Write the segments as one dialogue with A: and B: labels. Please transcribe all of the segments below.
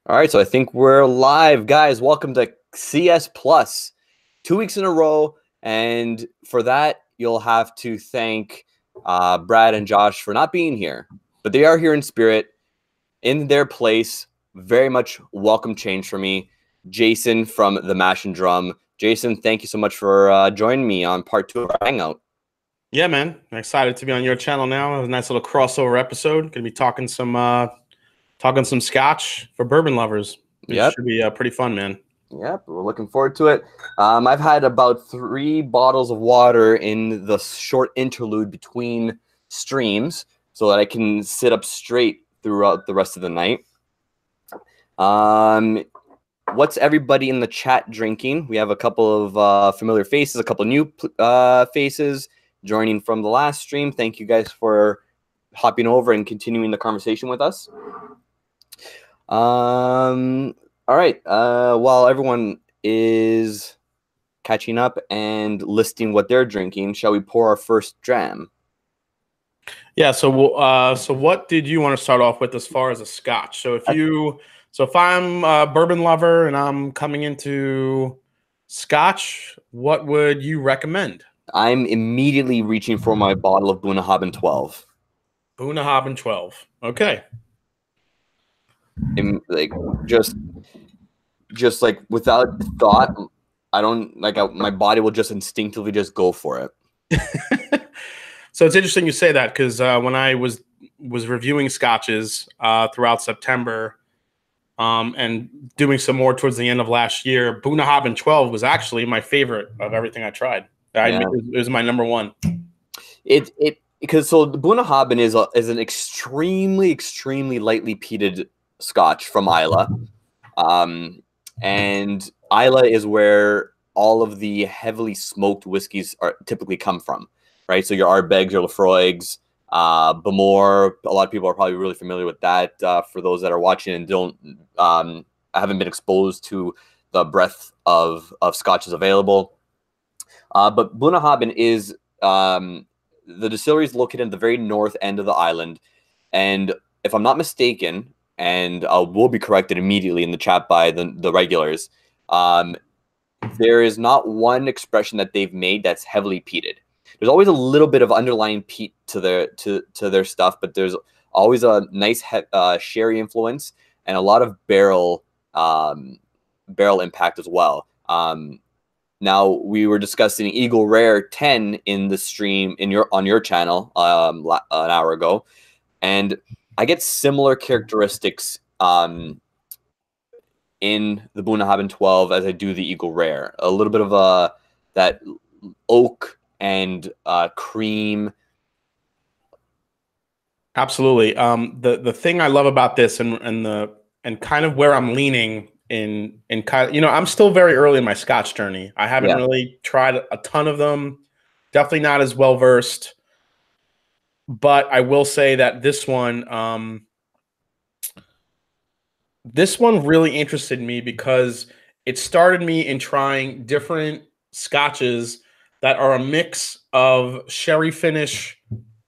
A: All right, so I think we're live, guys. Welcome to CS Plus, 2 weeks in a row, and for that you'll have to thank Brad and Josh for not being here, but they are here in spirit, in their place. Very much welcome change for me, Jason from the Mash and Drum. Jason, thank you so much for joining me on part 2 of our hangout.
B: Yeah, man. I'm excited to be on your channel now. It was a nice little crossover episode. Gonna be talking some scotch for bourbon lovers. It
A: Yep.
B: should be pretty fun, man.
A: Yep, we're looking forward to it. I've had about 3 bottles of water in the short interlude between streams so that I can sit up straight throughout the rest of the night. What's everybody in the chat drinking? We have a couple of familiar faces, a couple of new faces joining from the last stream. Thank you guys for hopping over and continuing the conversation with us. All right. While everyone is catching up and listing what they're drinking, shall we pour our first dram?
B: Yeah. So what did you want to start off with as far as a scotch? So if I'm a bourbon lover and I'm coming into scotch, what would you recommend?
A: I'm immediately reaching for my bottle of Bunnahabhain 12.
B: Bunnahabhain 12. Okay.
A: Like just like without thought, I don't like my body will just instinctively just go for it.
B: So it's interesting you say that because when I was reviewing scotches throughout September and doing some more towards the end of last year, Bunnahabhain 12 was actually my favorite of everything I tried. It was my number one.
A: Because so the Bunnahabhain is an extremely lightly peated Scotch from Islay, and Islay is where all of the heavily smoked whiskeys are typically come from, right? So your Ardbegs, your Lafroigs, Bamore. A lot of people are probably really familiar with that. For those that are watching and haven't been exposed to the breadth of Scotches available, but Bunnahabhain is the distillery is located at the very north end of the island, and if I'm not mistaken, and will be corrected immediately in the chat by the regulars, there is not one expression that they've made that's heavily peated. There's always a little bit of underlying peat to their stuff, but there's always a nice sherry influence and a lot of barrel impact as well. Now we were discussing Eagle Rare 10 in the stream on your channel an hour ago, and I get similar characteristics in the Bunnahabhain 12 as I do the Eagle Rare. A little bit of that oak and cream.
B: Absolutely. The thing I love about this and kind of where I'm leaning in kind of, I'm still very early in my Scotch journey. I haven't really tried a ton of them. Definitely not as well versed. But I will say that this one really interested me because it started me in trying different Scotches that are a mix of sherry finish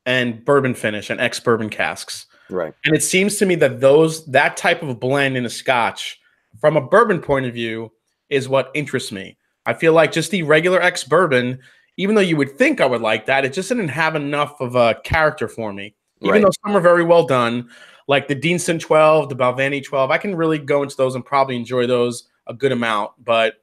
B: and bourbon finish and ex-bourbon casks.
A: Right.
B: And it seems to me that that type of blend in a Scotch, from a bourbon point of view, is what interests me. I feel like just the regular ex-bourbon, even though you would think I would like that, it just didn't have enough of a character for me. Even though some are very well done, like the Deanston 12, the Balvenie 12, I can really go into those and probably enjoy those a good amount. But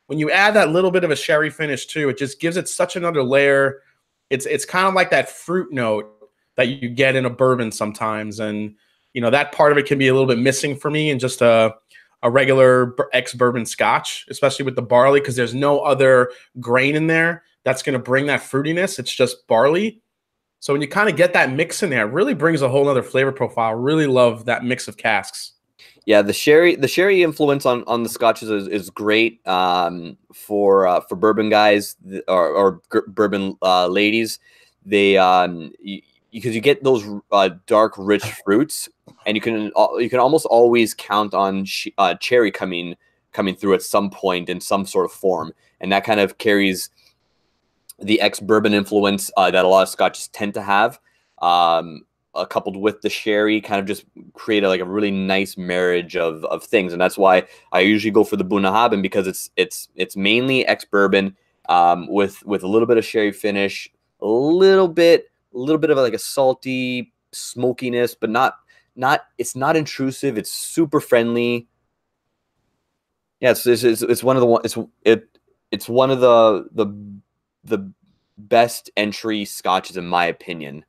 B: when you add that little bit of a sherry finish too, it just gives it such another layer. It's kind of like that fruit note that you get in a bourbon sometimes. And, that part of it can be a little bit missing for me in just a regular ex-bourbon Scotch, especially with the barley, because there's no other grain in there that's going to bring that fruitiness. It's just barley. So when you kind of get that mix in there, it really brings a whole other flavor profile. I really love that mix of casks.
A: Yeah, the sherry influence on the Scotches is great for bourbon guys or bourbon ladies. They because you get those dark, rich fruits, and you can almost always count on cherry coming through at some point in some sort of form, and that kind of carries the ex-bourbon influence that a lot of Scotches tend to have. coupled with the sherry, kind of just created like a really nice marriage of things, and that's why I usually go for the Bunnahabhain, because it's mainly ex bourbon, with a little bit of sherry finish, a little bit of like a salty smokiness, but not it's not intrusive. It's super friendly. Yeah, it's one of it's one of the best entry scotches in my opinion.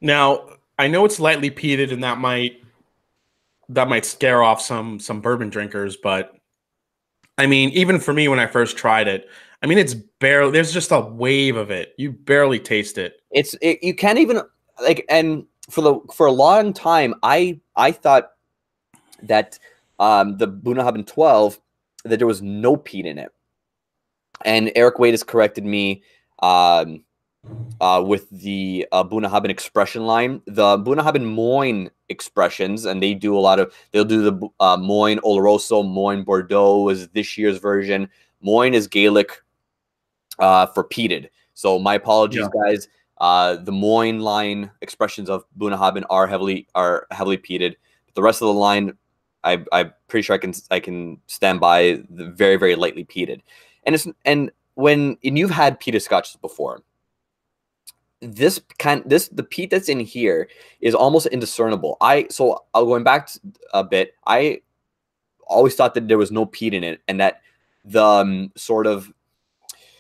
B: Now, I know it's lightly peated, and that might scare off some bourbon drinkers, but I mean, even for me when I first tried it, I mean, it's barely, there's just a wave of it. You barely taste it.
A: You can't even like, and for a long time I thought that the Bunnahabhain 12, that there was no peat in it. And Eric Wade has corrected me with the Bunnahabhain expression line. The Bunnahabhain Moyne expressions, and they'll do the Moyne Oloroso, Moyne Bordeaux is this year's version. Moyne is Gaelic for peated. So my apologies, guys. The Moyne line expressions of Bunnahabhain are heavily peated. But the rest of the line, I'm pretty sure I can stand by the very, very lightly peated. And you've had peated scotches before, the peat that's in here is almost indiscernible. So going back a bit, I always thought that there was no peat in it, and that the sort of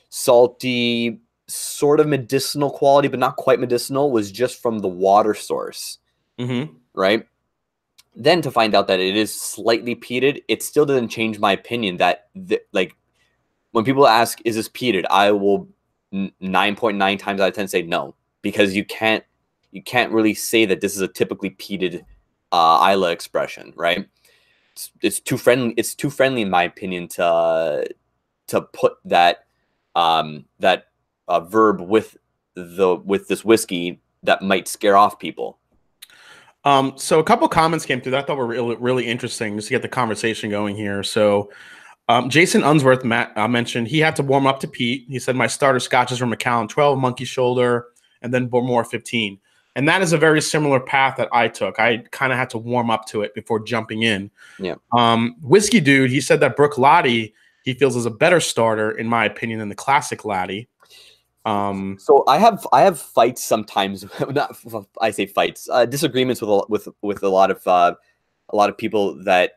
A: salty, sort of medicinal quality, but not quite medicinal, was just from the water source, right? Then to find out that it is slightly peated, it still doesn't change my opinion that like when people ask, is this peated? I will 9.9 times out of 10 say no, because you can't really say that this is a typically peated Islay expression, right? It's too friendly. It's too friendly, in my opinion, to put that verb with this whiskey that might scare off people.
B: So a couple comments came through that I thought were really, really interesting, just to get the conversation going here. So Jason Unsworth mentioned he had to warm up to peat. He said, my starter scotches were Macallan 12, Monkey Shoulder, and then Bowmore 15. And that is a very similar path that I took. I kind of had to warm up to it before jumping in.
A: Yeah.
B: Whiskey Dude, he said that Brook Laddie, he feels is a better starter, in my opinion, than the classic Laddie.
A: So I have fights sometimes. I say fights, disagreements with a lot of people that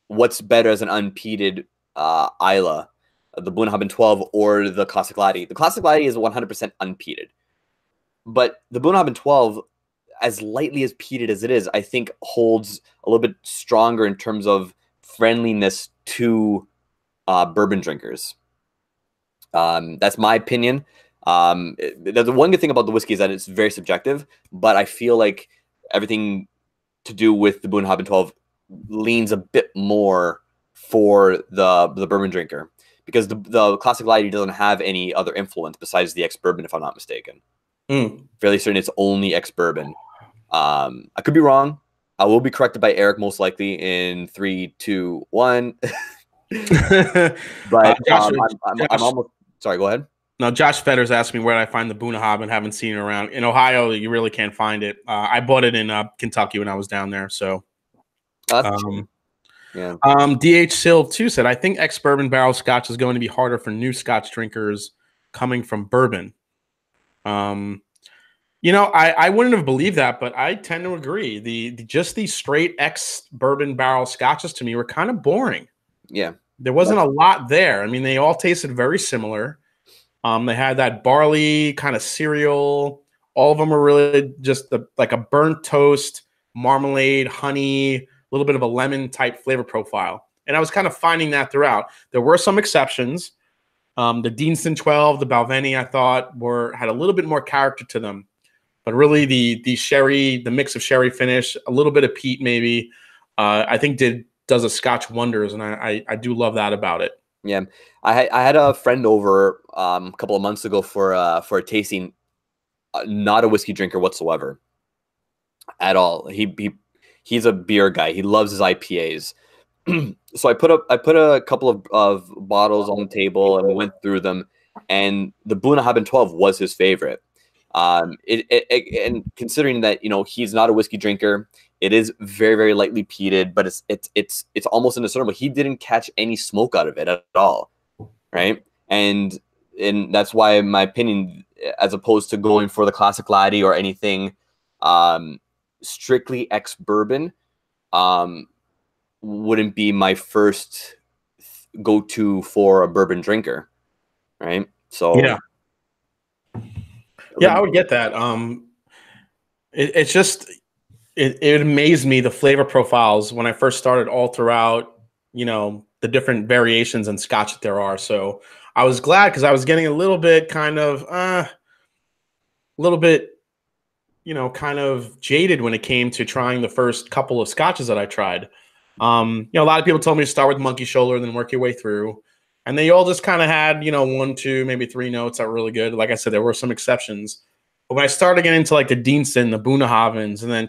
A: what's better as an unpeated Islay, the Bunnahabhain 12 or the classic Laddie. The classic Laddie is 100% unpeated, but the Bunnahabhain 12, as lightly as peated as it is, I think holds a little bit stronger in terms of friendliness to bourbon drinkers. That's my opinion. The one good thing about the whiskey is that it's very subjective, but I feel like everything to do with the Bunnahabhain 12 leans a bit more for the bourbon drinker, because the classic Laddie doesn't have any other influence besides the ex-bourbon, if I'm not mistaken. Fairly certain it's only ex-bourbon. I could be wrong. I will be corrected by Eric most likely in 3, 2, 1. But I'm almost sorry. Go ahead.
B: No, Josh Fedder's asked me where I find the Bunnahabhain. Haven't seen it around in Ohio. You really can't find it. I bought it in Kentucky when I was down there. So,
A: yeah.
B: DH Silv too said, I think ex-bourbon barrel scotch is going to be harder for new scotch drinkers coming from bourbon. You know, I wouldn't have believed that, but I tend to agree. Just these straight ex-bourbon barrel scotches to me were kind of boring.
A: Yeah.
B: There wasn't a lot there. I mean, they all tasted very similar. They had that barley kind of cereal. All of them were really just like a burnt toast, marmalade, honey, a little bit of a lemon type flavor profile. And I was kind of finding that throughout. There were some exceptions. The Deanston 12, the Balvenie, I thought had a little bit more character to them. But really the sherry, the mix of sherry finish, a little bit of peat maybe, I think does a scotch wonders, and I do love that about it.
A: Yeah, I had a friend over a couple of months ago for a tasting. Not a whiskey drinker whatsoever, at all. He's a beer guy. He loves his IPAs. So I put a couple of bottles on the table, and we went through them. And the Bunnahabhain 12 was his favorite. And considering that, you know, he's not a whiskey drinker, it is very, very lightly peated, but it's almost indiscernible. He didn't catch any smoke out of it at all, right? And that's why, in my opinion, as opposed to going for the classic laddie or anything strictly ex-bourbon, wouldn't be my first go-to for a bourbon drinker, right? So
B: yeah, I would get that. It's just it amazed me, the flavor profiles when I first started, all throughout, you know, the different variations in Scotch that there are. So I was glad, because I was getting a little bit kind of you know, kind of jaded when it came to trying the first couple of scotches that I tried. You know, a lot of people told me to start with Monkey Shoulder and then work your way through. And they all just kind of had, you know, 1, 2, maybe 3 notes that were really good. Like I said, there were some exceptions. But when I started getting into like the Deanston, the Bunnahabhains, and then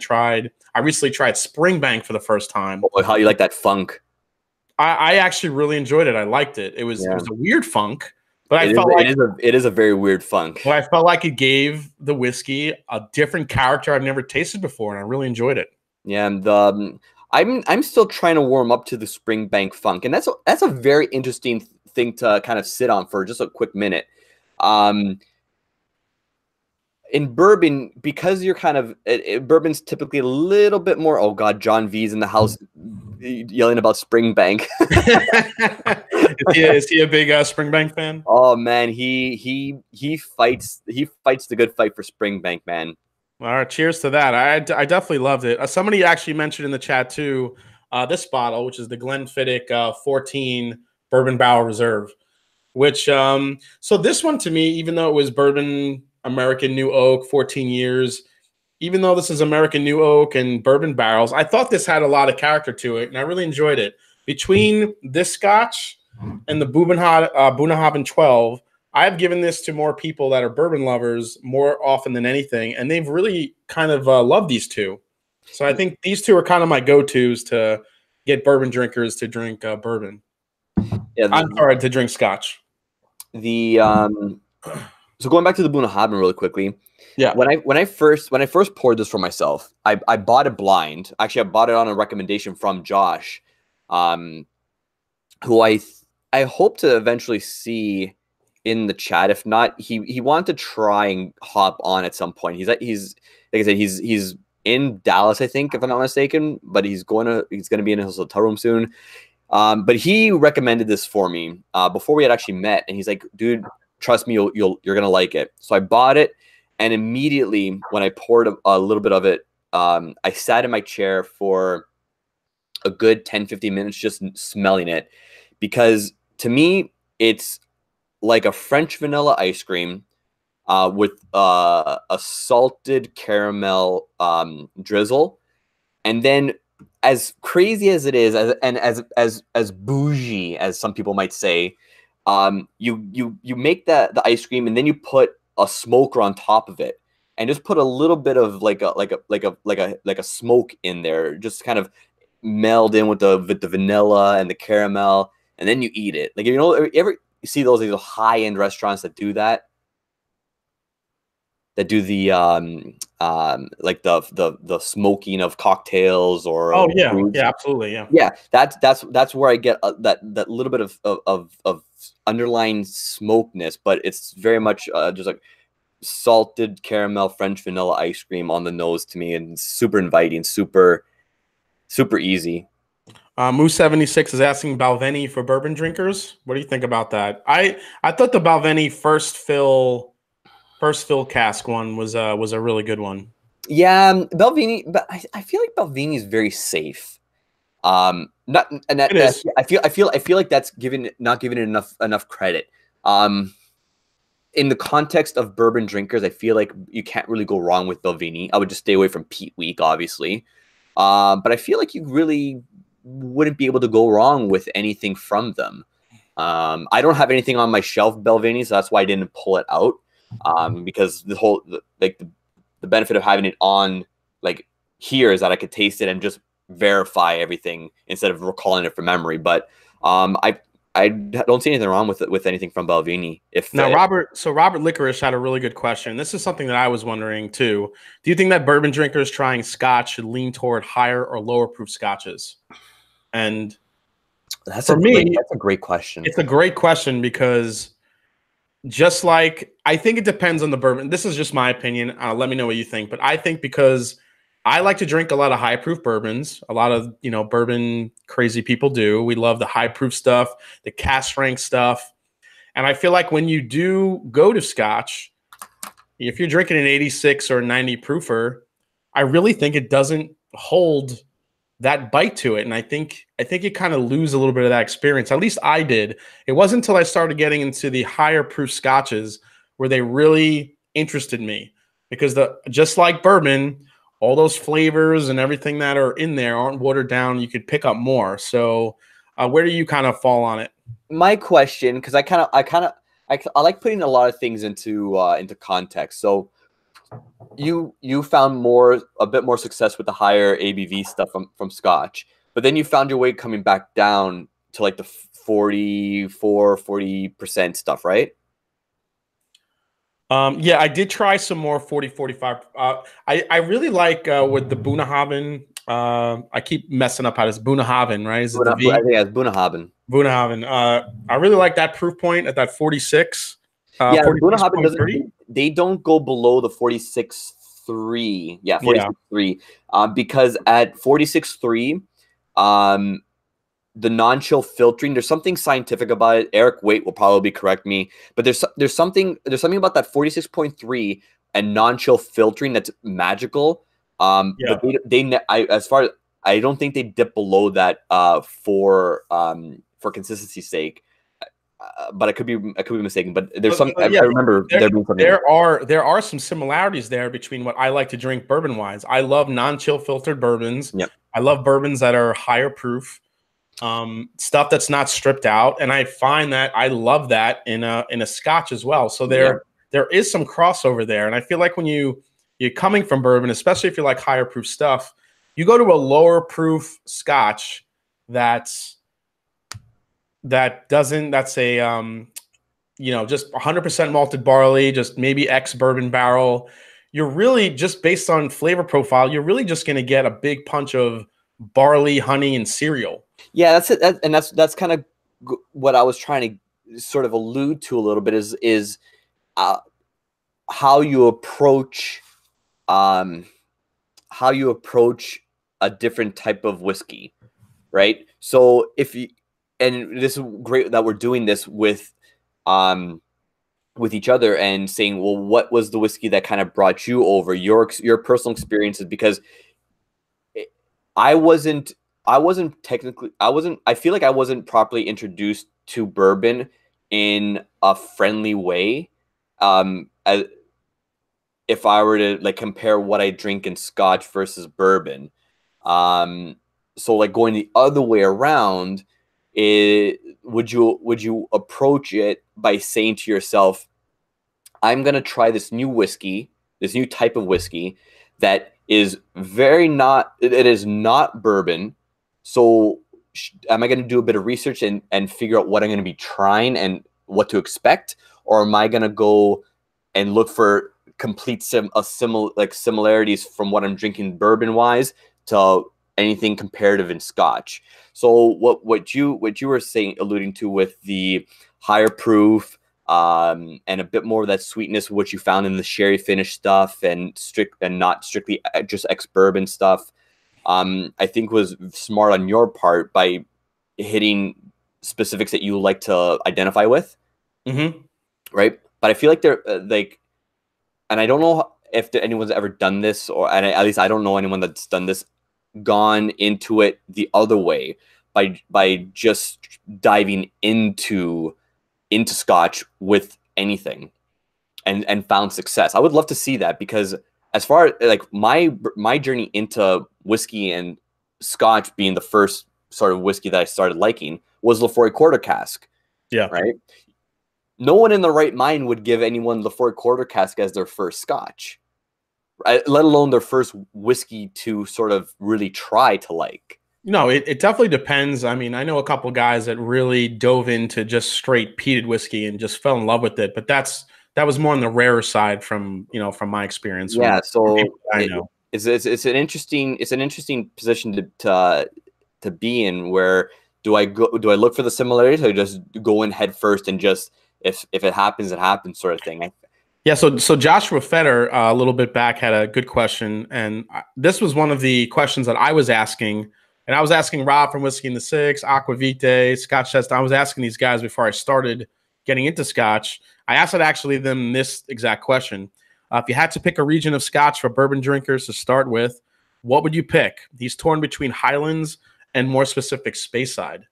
B: I recently tried Springbank for the first time.
A: oh, how you like that funk?
B: I actually really enjoyed it. I liked it. It was a weird funk, but
A: it is a very weird funk.
B: But I felt like it gave the whiskey a different character I've never tasted before, and I really enjoyed it.
A: Yeah, and I'm still trying to warm up to the Springbank funk, and that's a very interesting thing to kind of sit on for just a quick minute. In bourbon, because you're kind of bourbon's typically a little bit more. Oh God, John V's in the house yelling about Springbank.
B: Is he a big Springbank fan?
A: Oh man, he fights the good fight for Springbank, man.
B: All right, cheers to that. I definitely loved it. Somebody actually mentioned in the chat too, this bottle, which is the Glenfiddich 14 Bourbon Barrel Reserve, which so this one to me, even though it was bourbon American New Oak, 14 years, even though this is American New Oak and bourbon barrels, I thought this had a lot of character to it, and I really enjoyed it. Between this Scotch and the Bunnahabhain 12, I've given this to more people that are bourbon lovers more often than anything, and they've really kind of loved these two. So I think these two are kind of my go-tos to get bourbon drinkers to drink bourbon. Yeah, I'm sorry, to drink Scotch.
A: So going back to the Bunnahabhain really quickly,
B: yeah.
A: When I first poured this for myself, I bought it blind. Actually, I bought it on a recommendation from Josh, who I hope to eventually see in the chat. If not, he wanted to try and hop on at some point. He's like I said, he's in Dallas, I think, if I'm not mistaken, but he's gonna be in his hotel room soon. But he recommended this for me before we had actually met, and he's like, dude, trust me, you're gonna like it. So I bought it, and immediately when I poured a little bit of it, I sat in my chair for a good 10-15 minutes just smelling it, because to me it's like a French vanilla ice cream with a salted caramel drizzle, and then, as crazy as it is, and as bougie as some people might say, you make the ice cream, and then you put a smoker on top of it, and just put a little bit of like a smoke in there, just kind of meld in with the vanilla and the caramel, and then you eat it. Like, you know, ever see those high-end restaurants that do that? That do the like the smoking of cocktails or
B: foods. Yeah, absolutely,
A: yeah. That's where I get that little bit of underlying smokiness, but it's very much just like salted caramel French vanilla ice cream on the nose to me, and super inviting, super easy.
B: Moose 76 is asking Balvenie for bourbon drinkers. What do you think about that? I thought the Balvenie first fill cask one was a really good one.
A: Yeah, Balvenie, but I feel like Balvenie is very safe. I feel like that's not giving it enough credit. In the context of bourbon drinkers, I feel like you can't really go wrong with Balvenie. I would just stay away from Peat Week, obviously. But I feel like you really wouldn't be able to go wrong with anything from them. I don't have anything on my shelf Balvenie, so that's why I didn't pull it out. Because the benefit of having it on like here is that I could taste it and just verify everything instead of recalling it from memory. But I I don't see anything wrong with anything from Balvenie. If
B: Now, Robert Licorice had a really good question. This is something that I was wondering too. Do you think that bourbon drinkers trying scotch should lean toward higher or lower proof scotches? And
A: that's
B: for me,
A: that's a great question.
B: it's a great question because just like I think it depends on the bourbon. This is just my opinion. Let me know what you think. But I think because I like to drink a lot of high proof bourbons, a lot of bourbon crazy people do. We love the high proof stuff, the cask strength stuff. And I feel like when you do go to scotch, if you're drinking an 86 or 90 proofer, I really think it doesn't hold that bite to it. And I think you kind of lose a little bit of that experience. At least I did. It wasn't until I started getting into the higher proof scotches where they really interested me. Because just like bourbon, all those flavors and everything that are in there aren't watered down. You could pick up more. So where do you kind of fall on it?
A: My question, because I like putting a lot of things into context. So you found a bit more success with the higher ABV stuff from Scotch, but then you found your way coming back down to like the 40% stuff, right?
B: Yeah, I did try some more 40, 45. I really like with the Bunnahabhain. I keep messing up how it's Bunnahabhain, right? Is it the V?
A: I think it's Bunnahabhain.
B: Bunnahabhain. I really like that proof point at that 46.
A: Yeah,
B: 46.
A: Bunnahabhain doesn't. They don't go below the 46.3. Yeah, 46.3. Because at 46.3, the non-chill filtering, there's something scientific about it. Eric Waite will probably correct me, but there's something about that 46.3 and non-chill filtering that's magical. But I don't think they dip below that for consistency's sake. But I could be mistaken. But there's some. I remember there being something.
B: There are some similarities there between what I like to drink bourbon wise. I love non-chill filtered bourbons.
A: Yep.
B: I love bourbons that are higher proof, stuff that's not stripped out, and I find that I love that in a Scotch as well. So there is some crossover there, and I feel like when you're coming from bourbon, especially if you like higher proof stuff, you go to a lower proof Scotch that's a just 100% malted barley, just maybe ex bourbon barrel. You're really just based on flavor profile, you're really just going to get a big punch of barley, honey, and cereal.
A: Yeah, that's it. And that's kind of what I was trying to sort of allude to a little bit is how you approach a different type of whiskey, right? So and this is great that we're doing this with each other and saying, well, what was the whiskey that kind of brought you over, your personal experiences? Because I feel like I wasn't properly introduced to bourbon in a friendly way. As if I were to like compare what I drink in Scotch versus bourbon. So like going the other way around, would you approach it by saying to yourself, I'm going to try this new whiskey, this new type of whiskey that is it is not bourbon. So am I going to do a bit of research and figure out what I'm going to be trying and what to expect? Or am I going to go and look for complete similarities from what I'm drinking bourbon wise to anything comparative in Scotch? So what you were alluding to with the higher proof and a bit more of that sweetness, what you found in the sherry finish stuff and not strictly just ex-bourbon stuff, I think was smart on your part by hitting specifics that you like to identify with.
B: Mm-hmm.
A: Right? But I feel like they're and I don't know if anyone's ever done this, at least I don't know anyone that's done this, gone into it the other way by just diving into Scotch with anything and found success. I would love to see that, because as far as like my journey into whiskey and Scotch being the first sort of whiskey that I started liking was Lefroy Quarter Cask.
B: Yeah.
A: Right. No one in the right mind would give anyone Lefroy Quarter Cask as their first Scotch, right? Let alone their first whiskey to sort of really try to like.
B: No, it definitely depends. I mean, I know a couple guys that really dove into just straight peated whiskey and just fell in love with it, but that was more on the rarer side from, from my experience
A: Yeah,
B: from
A: so
B: people that I know.
A: it's an interesting position to be in. Where do I look for the similarities, or just go in head first and just if it happens, it happens sort of thing?
B: Yeah, so Joshua Fetter a little bit back had a good question, and this was one of the questions that I was asking, and I was asking Rob from Whiskey in the Six, Aquavite, Scotch Test. I was asking these guys before I started getting into Scotch. I asked it actually them this exact question: if you had to pick a region of Scotch for bourbon drinkers to start with, what would you pick? He's torn between Highlands and more specific Speyside.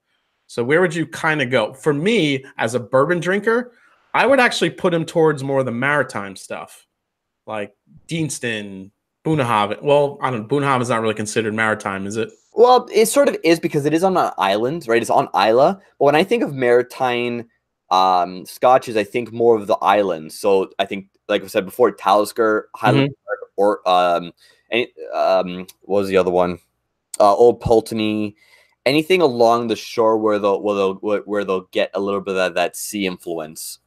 B: So where would you kind of go? For me, as a bourbon drinker, I would actually put him towards more of the maritime stuff, like Deanston, Boonhaven. Well, I don't know. Boonhaven's not really considered maritime, is it?
A: Well, it sort of is because it is on an island, right? It's on Isla. But when I think of maritime scotches, I think more of the islands. So I think, like I said before, Talisker, Highland, or what was the other one? Old Pulteney, anything along the shore where they'll get a little bit of that sea influence.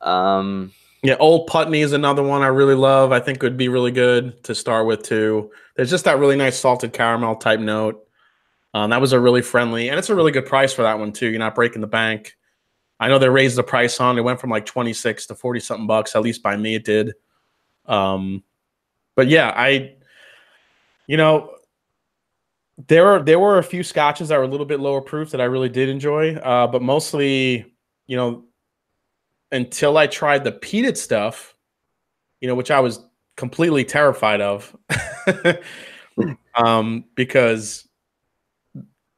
B: Yeah, Old Putney is another one I really love. I think would be really good to start with too. There's just that really nice salted caramel type note. That was a really friendly, and it's a really good price for that one too. You're not breaking the bank. I know they raised the price on. It went from like 26 to 40 something bucks. At least by me, it did. But yeah, you know, there were a few scotches that were a little bit lower proof that I really did enjoy. But mostly, you know, until I tried the peated stuff, which I was completely terrified of, because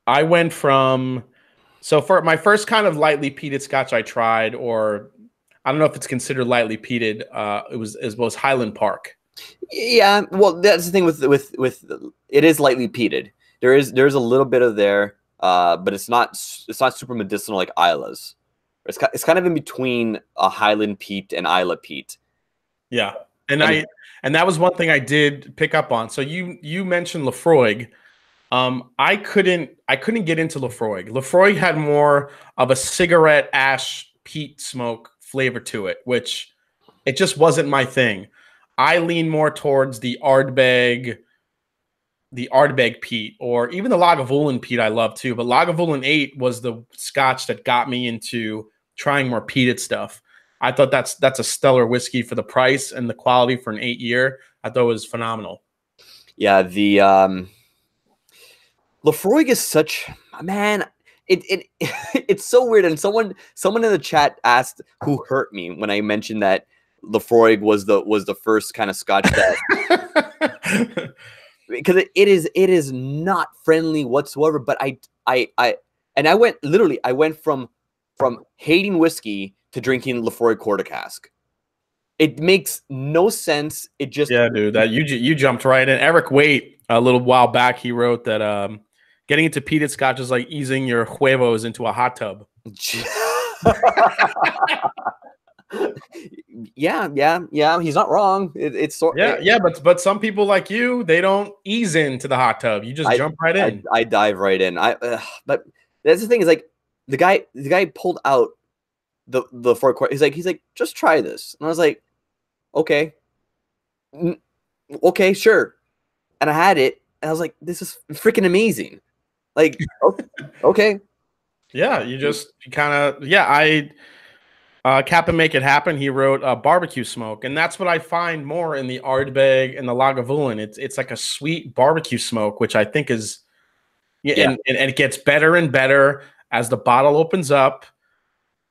B: I went from, so for my first kind of lightly peated scotch I tried, or I don't know if it's considered lightly peated, it was Highland Park.
A: Yeah, well, that's the thing with it is lightly peated. There's a little bit of there, but it's not super medicinal like Isla's. It's kind of in between a Highland peat and Isla peat.
B: Yeah, and that was one thing I did pick up on. So you mentioned Lafroig. I couldn't get into Lafroig. Lafroig had more of a cigarette ash peat smoke flavor to it, which it just wasn't my thing. I lean more towards the Ardbeg peat, or even the Lagavulin peat I love too. But Lagavulin 8 was the scotch that got me into trying more peated stuff. I thought that's a stellar whiskey for the price and the quality for an 8-year. I thought it was phenomenal.
A: Yeah, the Lafroig is such, man. It's so weird. And someone in the chat asked who hurt me when I mentioned that Lafroig was the first kind of scotch that because it is not friendly whatsoever. But I went from hating whiskey to drinking Lafroig quarter cask. It makes no sense. It just,
B: yeah, dude, that you jumped right in. Eric Waite a little while back, he wrote that getting into peated scotch is like easing your huevos into a hot tub.
A: Yeah. He's not wrong.
B: But some people like you, they don't ease into the hot tub. You just jump right in.
A: I dive right in. But that's the thing is, like, the guy pulled out the forecourt. He's like, just try this, and I was like, okay, sure. And I had it, and I was like, this is freaking amazing. Like, okay.
B: Yeah, you kind of, Cap and Make It Happen. He wrote barbecue smoke, and that's what I find more in the Ardbeg and the Lagavulin. It's like a sweet barbecue smoke, which I think is, and it gets better and better as the bottle opens up,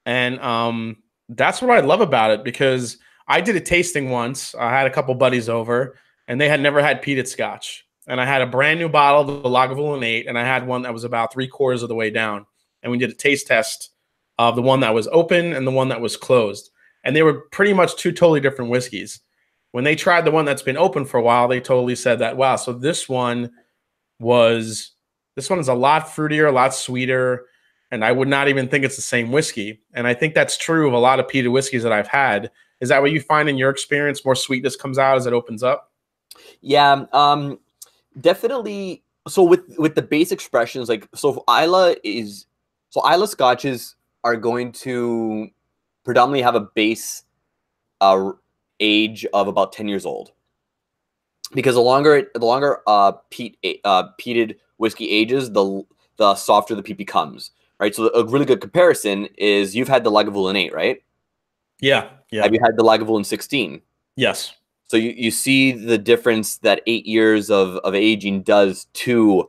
B: and that's what I love about it, because I did a tasting once. I had a couple buddies over, and they had never had peated scotch, and I had a brand new bottle of the Lagavulin 8, and I had one that was about 3/4 of the way down, and we did a taste test of the one that was open and the one that was closed. And they were pretty much two totally different whiskeys. When they tried the one that's been open for a while, they totally said that, wow, so this one is a lot fruitier, a lot sweeter, and I would not even think it's the same whiskey. And I think that's true of a lot of peated whiskeys that I've had. Is that what you find in your experience? More sweetness comes out as it opens up?
A: Yeah, definitely. So with the base expressions, like so Isla scotches are going to predominantly have a base uh age of about 10 years old, because the longer peated whiskey ages, the softer the peat becomes, right? So a really good comparison is, you've had the Lagavulin 8, right?
B: Yeah,
A: Have
B: yeah,
A: you had the Lagavulin 16?
B: yes.
A: So you see the difference that 8 years of aging does to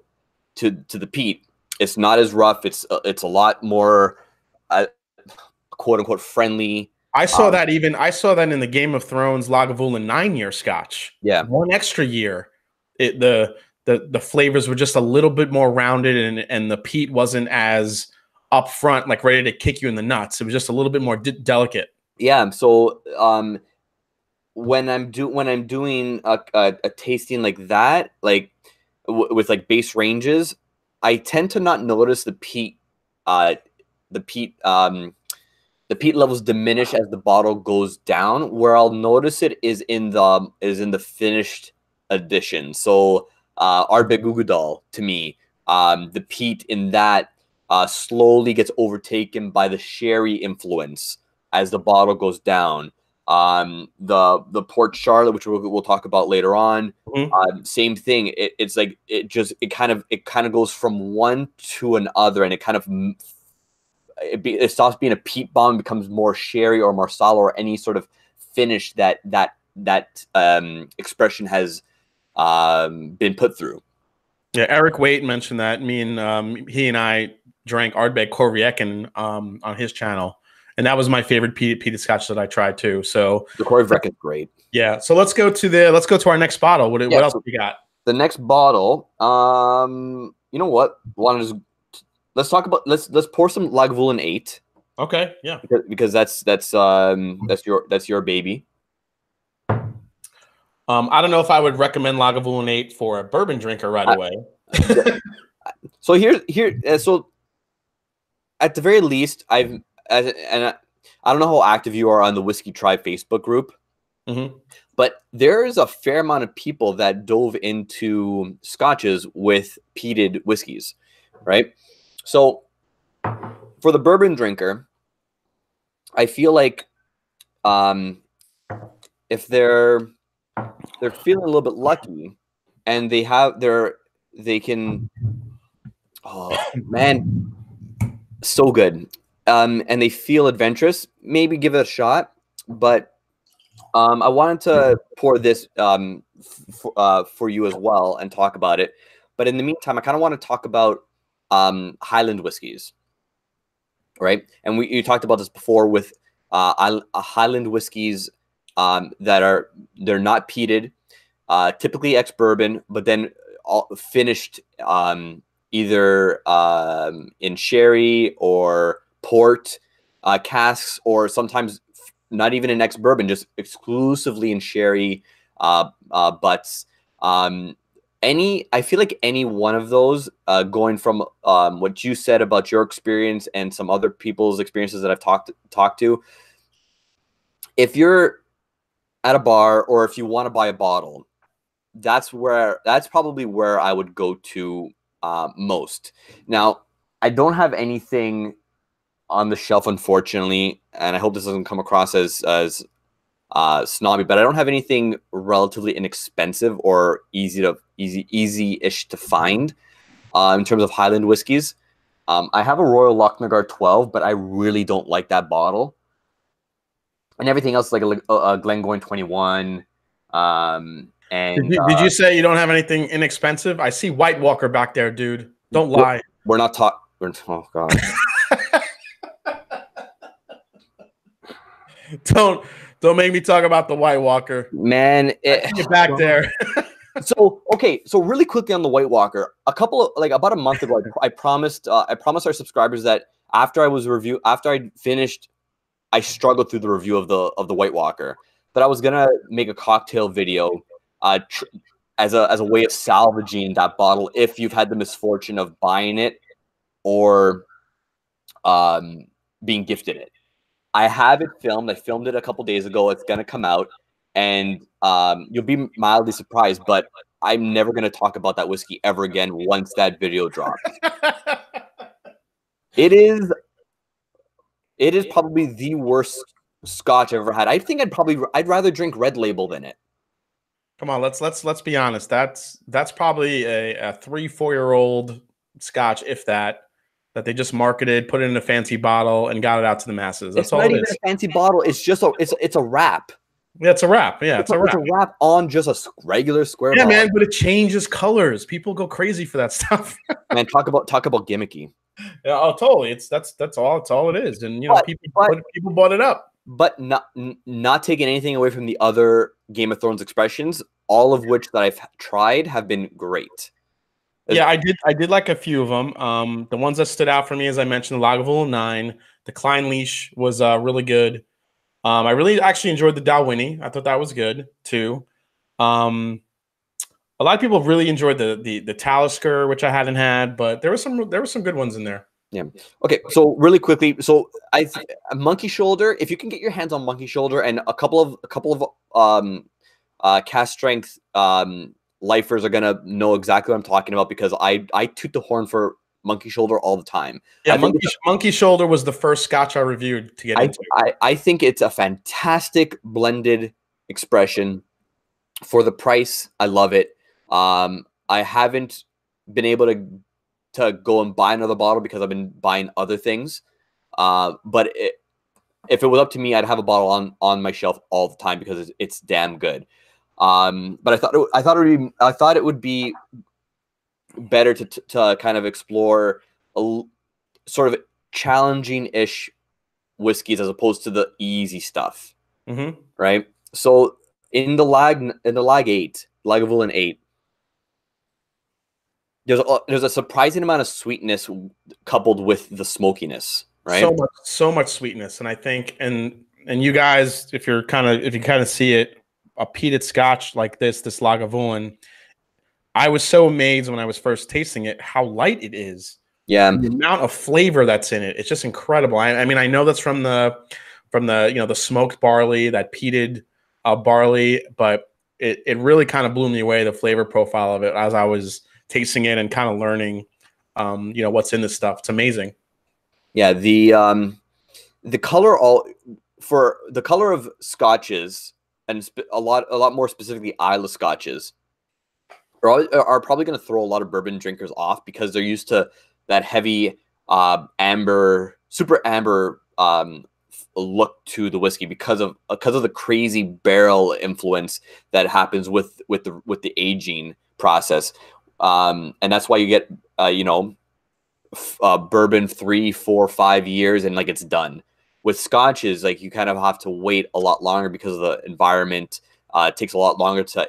A: the peat. It's not as rough. It's a lot more quote unquote friendly. Um,
B: I saw that in the Game of Thrones Lagavulin 9-year Scotch.
A: yeah,
B: 1 extra year, it the flavors were just a little bit more rounded, and the peat wasn't as upfront, like ready to kick you in the nuts. It was just a little bit more delicate.
A: yeah. So when I'm doing a tasting like that, like with like base ranges, I tend to not notice uh, the peat the peat levels diminish as the bottle goes down. Where I'll notice it is in the finished edition. So Ardbeg Ugadal, to me, the peat in that slowly gets overtaken by the sherry influence as the bottle goes down. The Port Charlotte, which we'll talk about later on,
B: Mhm.
A: same thing. It's like it kind of goes from one to another, and it stops being a peat bomb, becomes more sherry or marsala or any sort of finish that expression has been put through.
B: Yeah, Eric Waite mentioned that. Me and he and I drank Ardbeg Korviekken on his channel, and that was my favorite peated Scotch that I tried too. So
A: The Corey Vreck is great.
B: yeah, so let's go to our next bottle. What
A: Yeah.
B: else
A: So
B: we got?
A: the next bottle, you know what? Want to just let's pour some Lagavulin 8,
B: Okay, yeah.
A: because that's your baby.
B: I don't know if I would recommend Lagavulin 8 for a bourbon drinker right
A: I,
B: away.
A: so so at the very least, I don't know how active you are on the Whiskey Tribe Facebook group,
B: Mm-hmm.
A: but there is a fair amount of people that dove into scotches with peated whiskeys, right? So for the bourbon drinker, I feel like um, if they're feeling a little bit lucky, and they can, oh man, so good, and they feel adventurous, maybe give it a shot. But I wanted to pour this for you as well and talk about it. But in the meantime, I kind of want to talk about Highland whiskeys, right? And you talked about this before with Highland whiskeys they're not peated, typically ex-bourbon, but then finished either in sherry or port casks, or sometimes not even in ex-bourbon, just exclusively in sherry butts. I feel like any one of those, going from what you said about your experience and some other people's experiences that I've talked to, if you're at a bar or if you want to buy a bottle, that's probably where I would go to most. Now, I don't have anything on the shelf, unfortunately, and I hope this doesn't come across as snobby, but I don't have anything relatively inexpensive or easy-ish to find in terms of Highland whiskeys. I have a Royal Lochnagar 12, but I really don't like that bottle. And everything else, like a Glengoyne 21.
B: Did you say you don't have anything inexpensive? I see White Walker back there, dude. Don't lie.
A: We're not talking. Oh God.
B: Don't make me talk about the White Walker.
A: Man,
B: Get back there.
A: So really quickly on the White Walker, about a month ago, I promised our subscribers that after I finished, I struggled through the review of the White Walker, but I was gonna make a cocktail video as a way of salvaging that bottle if you've had the misfortune of buying it or being gifted it. I have it filmed. I filmed it a couple days ago. It's gonna come out, and you'll be mildly surprised. But I'm never going to talk about that whiskey ever again once that video drops. It is probably the worst scotch I've ever had. I think I'd rather drink Red Label than it.
B: Come on, let's be honest. That's probably a 3-4-year-old scotch, if that they just marketed, put it in a fancy bottle, and got it out to the masses. That's all it is. It's not even
A: a fancy bottle. It's just it's a wrap.
B: Yeah, it's a wrap. Yeah, it's a wrap.
A: It's a wrap on just a regular square.
B: Yeah, man, but it changes colors. People go crazy for that stuff.
A: Man, talk about gimmicky.
B: Yeah, oh, totally. That's all it is. And people bought it up.
A: But not taking anything away from the other Game of Thrones expressions, all of which that I've tried have been great.
B: Yeah, I did like a few of them. The ones that stood out for me, as I mentioned, the Lagavulin 9, the Klein Leash was really good. I really actually enjoyed the Dalwhinnie. I thought that was good too. A lot of people really enjoyed the Talisker, which I hadn't had, but there were some good ones in there.
A: Yeah. Okay. So really quickly, a Monkey Shoulder. If you can get your hands on Monkey Shoulder and a couple of cast strength lifers are gonna know exactly what I'm talking about, because I toot the horn for Monkey Shoulder all the time.
B: Yeah, Monkey Shoulder was the first scotch I reviewed to get into.
A: I think it's a fantastic blended expression for the price. I love it. I haven't been able to go and buy another bottle because I've been buying other things. But if it was up to me, I'd have a bottle on my shelf all the time because it's damn good. But I thought it would be better to kind of explore a sort of challenging-ish whiskeys as opposed to the easy stuff, right? So in the Lagavulin 8, there's a surprising amount of sweetness coupled with the smokiness, right?
B: So much sweetness, and I think and you guys, if you kind of see it, a peated scotch like this Lagavulin, I was so amazed when I was first tasting it how light it is.
A: Yeah,
B: and the amount of flavor that's in it, it's just incredible. I mean, I know that's from the the smoked barley, that peated barley, but it really kind of blew me away, the flavor profile of it, as I was tasting it and kind of learning what's in this stuff. It's amazing.
A: Yeah, the color for the color of scotches, and a lot more specifically Islay scotches, are probably going to throw a lot of bourbon drinkers off because they're used to that heavy super amber look to the whiskey because of the crazy barrel influence that happens with the aging process, and that's why you get bourbon 3, 4, 5 years and like it's done. With scotches, like you kind of have to wait a lot longer because of the environment. It takes a lot longer to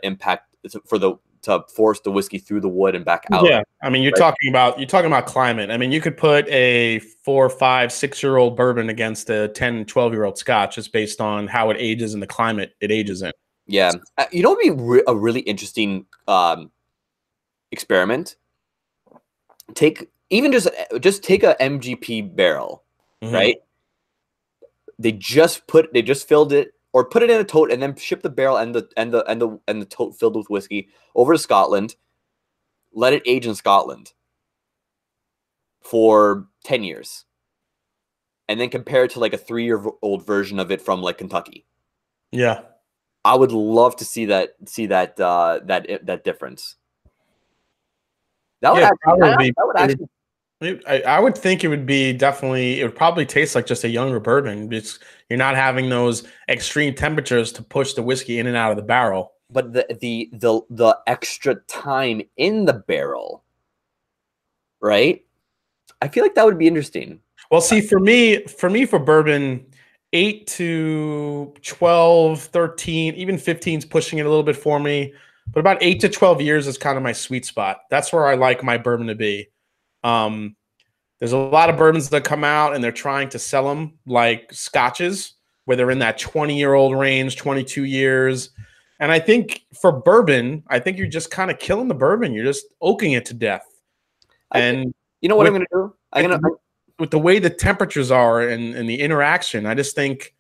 A: force the whiskey through the wood and back out.
B: Yeah, I mean, you're talking about climate. I mean, you could put a 4, 5, 6-year-old bourbon against a 10, 12-year-old scotch just based on how it ages and the climate it ages in.
A: Yeah, you know, it'd be a really interesting experiment. Take a MGP barrel, right? They just filled it, or put it in a tote and then ship the barrel and the tote filled with whiskey over to Scotland. Let it age in Scotland for 10 years, and then compare it to like a 3-year-old version of it from like Kentucky.
B: Yeah,
A: I would love to see that difference.
B: I would think it would be definitely. It would probably taste like just a younger bourbon. You're not having those extreme temperatures to push the whiskey in and out of the barrel.
A: But the extra time in the barrel, right? I feel like that would be interesting.
B: Well, see, for me, for bourbon, 8 to 12, 13, even 15 is pushing it a little bit for me. But about 8 to 12 years is kind of my sweet spot. That's where I like my bourbon to be. There's a lot of bourbons that come out and they're trying to sell them like scotches, where they're in that 20-year-old range, 22 years. And I think for bourbon, I think you're just kind of killing the bourbon. You're just oaking it to death. And
A: you know what I'm going to do?
B: With the way the temperatures are and the interaction, I just think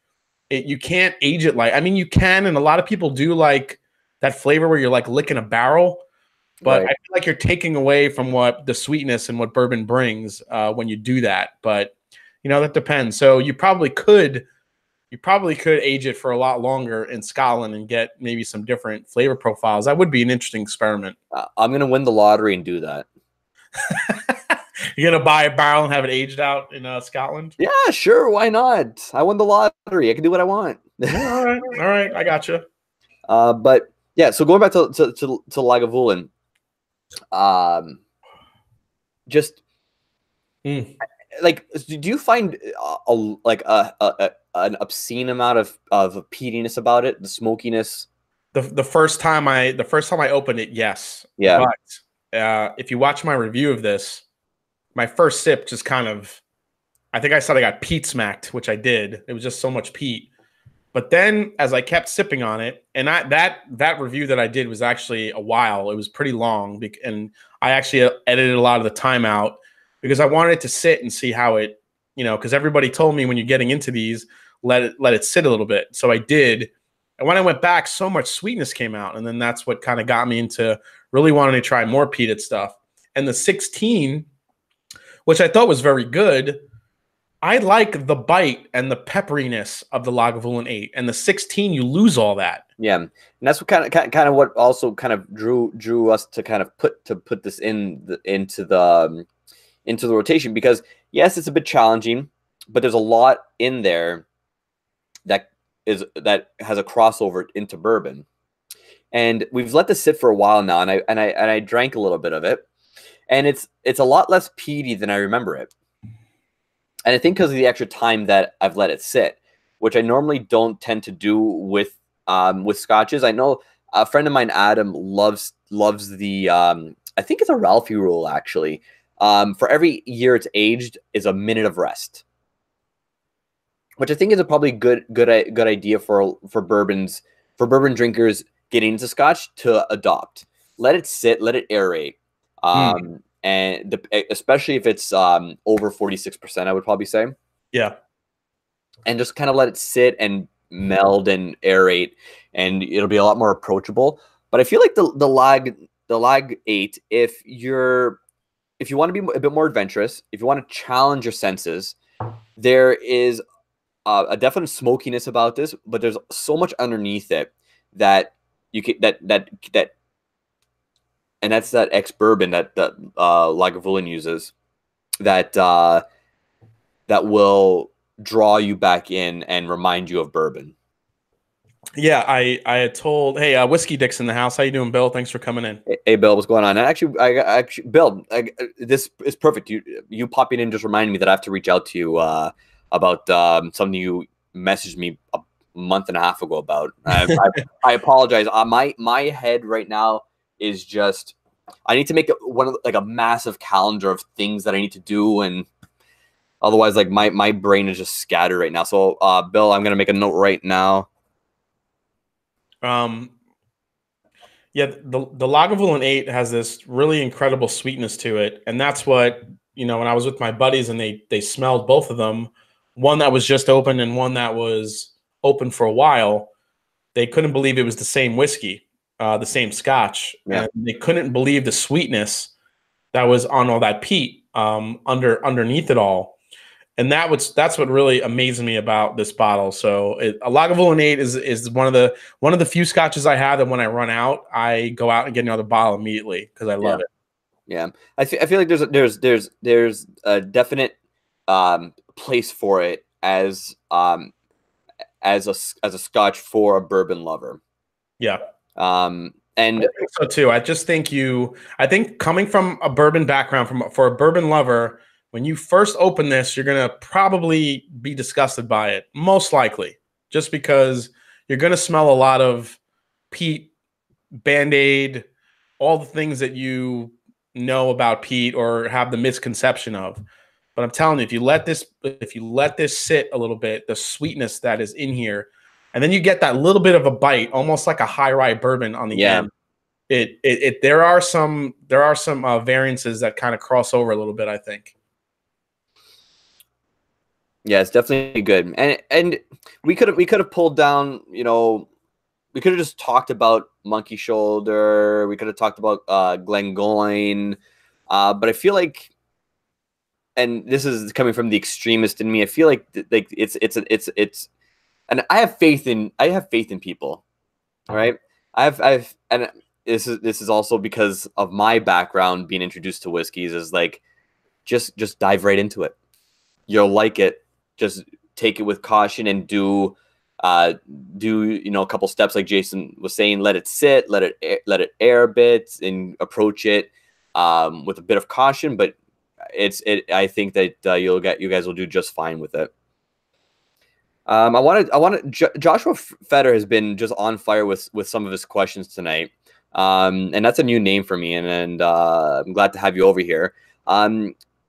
B: you can't age it like, I mean, you can, and a lot of people do like that flavor where you're like licking a barrel. But
A: Right.
B: I feel like you're taking away from what the sweetness and what bourbon brings when you do that. But that depends. So you probably could age it for a lot longer in Scotland and get maybe some different flavor profiles. That would be an interesting experiment.
A: I'm gonna win the lottery and do that.
B: You're gonna buy a barrel and have it aged out in Scotland?
A: Yeah, sure. Why not? I won the lottery. I can do what I want.
B: All right, I got you.
A: But yeah, so going back to Lagavulin, just like, do you find an obscene amount of peatiness about it, the smokiness?
B: The first time I opened it, yes.
A: Yeah.
B: But if you watch my review of this, my first sip just kind of, I think I said I got peat smacked, which I did. It was just so much peat. But then as I kept sipping on it, and that review that I did was actually a while. It was pretty long, and I actually edited a lot of the time out because I wanted it to sit and see how it, because everybody told me when you're getting into these, let it sit a little bit. So I did. And when I went back, so much sweetness came out. And then that's what kind of got me into really wanting to try more peated stuff. And the 16, which I thought was very good, I like the bite and the pepperiness of the Lagavulin 8. And the 16, you lose all that.
A: Yeah, and that's what kind of what also kind of drew us to kind of put this into the rotation, because yes, it's a bit challenging, but there's a lot in there that has a crossover into bourbon. And we've let this sit for a while now, and I drank a little bit of it, and it's a lot less peaty than I remember it. And I think because of the extra time that I've let it sit, which I normally don't tend to do with scotches. I know a friend of mine, Adam, loves the I think it's a Ralphie rule, actually. For every year it's aged is a minute of rest, which I think is a probably good idea for bourbon drinkers getting into scotch to adopt. Let it sit, let it aerate, and especially if it's over 46%, I would probably say.
B: Yeah,
A: and just kind of let it sit and meld and aerate, and it'll be a lot more approachable. But I feel like the lag 8, if you want to be a bit more adventurous, if you want to challenge your senses, there is a definite smokiness about this, but there's so much underneath it that you can and that's that ex bourbon that Lagavulin uses that will draw you back in and remind you of bourbon.
B: Yeah, I had told, hey, Whiskey Dick's in the house. How you doing, Bill? Thanks for coming in.
A: Hey, Bill, what's going on? And actually, Bill, this is perfect. You popping in just reminded me that I have to reach out to you about something you messaged me a month and a half ago about. I apologize. My head right now is just, I need to make a massive calendar of things that I need to do, and otherwise, like my brain is just scattered right now. So, Bill, I'm gonna make a note right now.
B: Yeah, the Lagavulin 8 has this really incredible sweetness to it, and that's what, when I was with my buddies and they smelled both of them, one that was just open and one that was open for a while. They couldn't believe it was the same whiskey, the same Scotch,
A: Yeah.
B: and they couldn't believe the sweetness that was on all that peat underneath it all. And that's what really amazed me about this bottle. So a Lagavulin 8 is one of the few scotches I have that when I run out, I go out and get another bottle immediately because I love it.
A: Yeah, I feel like there's a definite place for it as a scotch for a bourbon lover.
B: Yeah.
A: And
B: I think so too. I think coming from a bourbon background, for a bourbon lover, when you first open this, you're going to probably be disgusted by it, most likely, just because you're going to smell a lot of peat, Band-Aid, all the things that you know about peat or have the misconception of. But I'm telling you, if you let this sit a little bit, the sweetness that is in here, and then you get that little bit of a bite, almost like a high rye bourbon on the end. There are some variances that kind of cross over a little bit, I think.
A: Yeah, it's definitely good, and we could have pulled down, we could have just talked about Monkey Shoulder. We could have talked about Glengoyne. But I feel like, and this is coming from the extremist in me, I feel like it's and I have faith in people, right? And this is also because of my background being introduced to whiskeys is like just dive right into it. You'll like it. Just take it with caution and do a couple steps like Jason was saying. Let it sit, let it air a bit, and approach it with a bit of caution. But I think that you guys will do just fine with it. Joshua Fetter has been just on fire with some of his questions tonight. And that's a new name for me, and I'm glad to have you over here.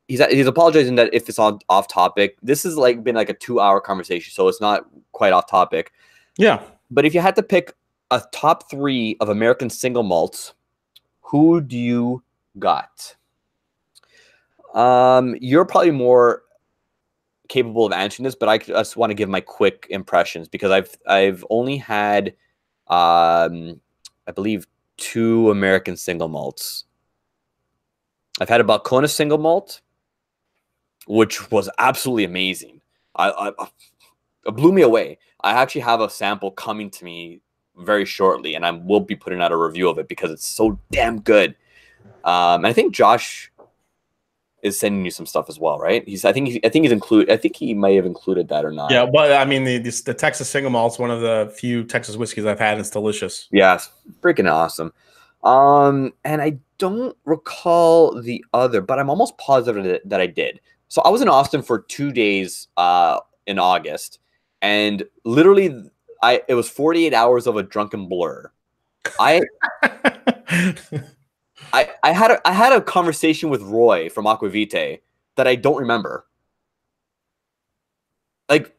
A: He's apologizing that if it's off topic. This has been like a 2-hour conversation, so it's not quite off topic.
B: Yeah.
A: But if you had to pick a top 3 of American single malts, who do you got? You're probably more capable of answering this, but I just want to give my quick impressions because I've only had I believe 2 American single malts. I've had a Balcones single malt, which was absolutely amazing. It blew me away. I actually have a sample coming to me very shortly, and I will be putting out a review of it because it's so damn good. And I think Josh is sending you some stuff as well, right? I think he may have included that or not.
B: Yeah, but I mean the Texas single malt's one of the few Texas whiskeys I've had. And it's delicious.
A: Yeah, it's freaking awesome. And I don't recall the other, but I'm almost positive that I did. So I was in Austin for 2 days in August, and literally it was 48 hours of a drunken blur. I had a conversation with Roy from Aquavite that I don't remember. It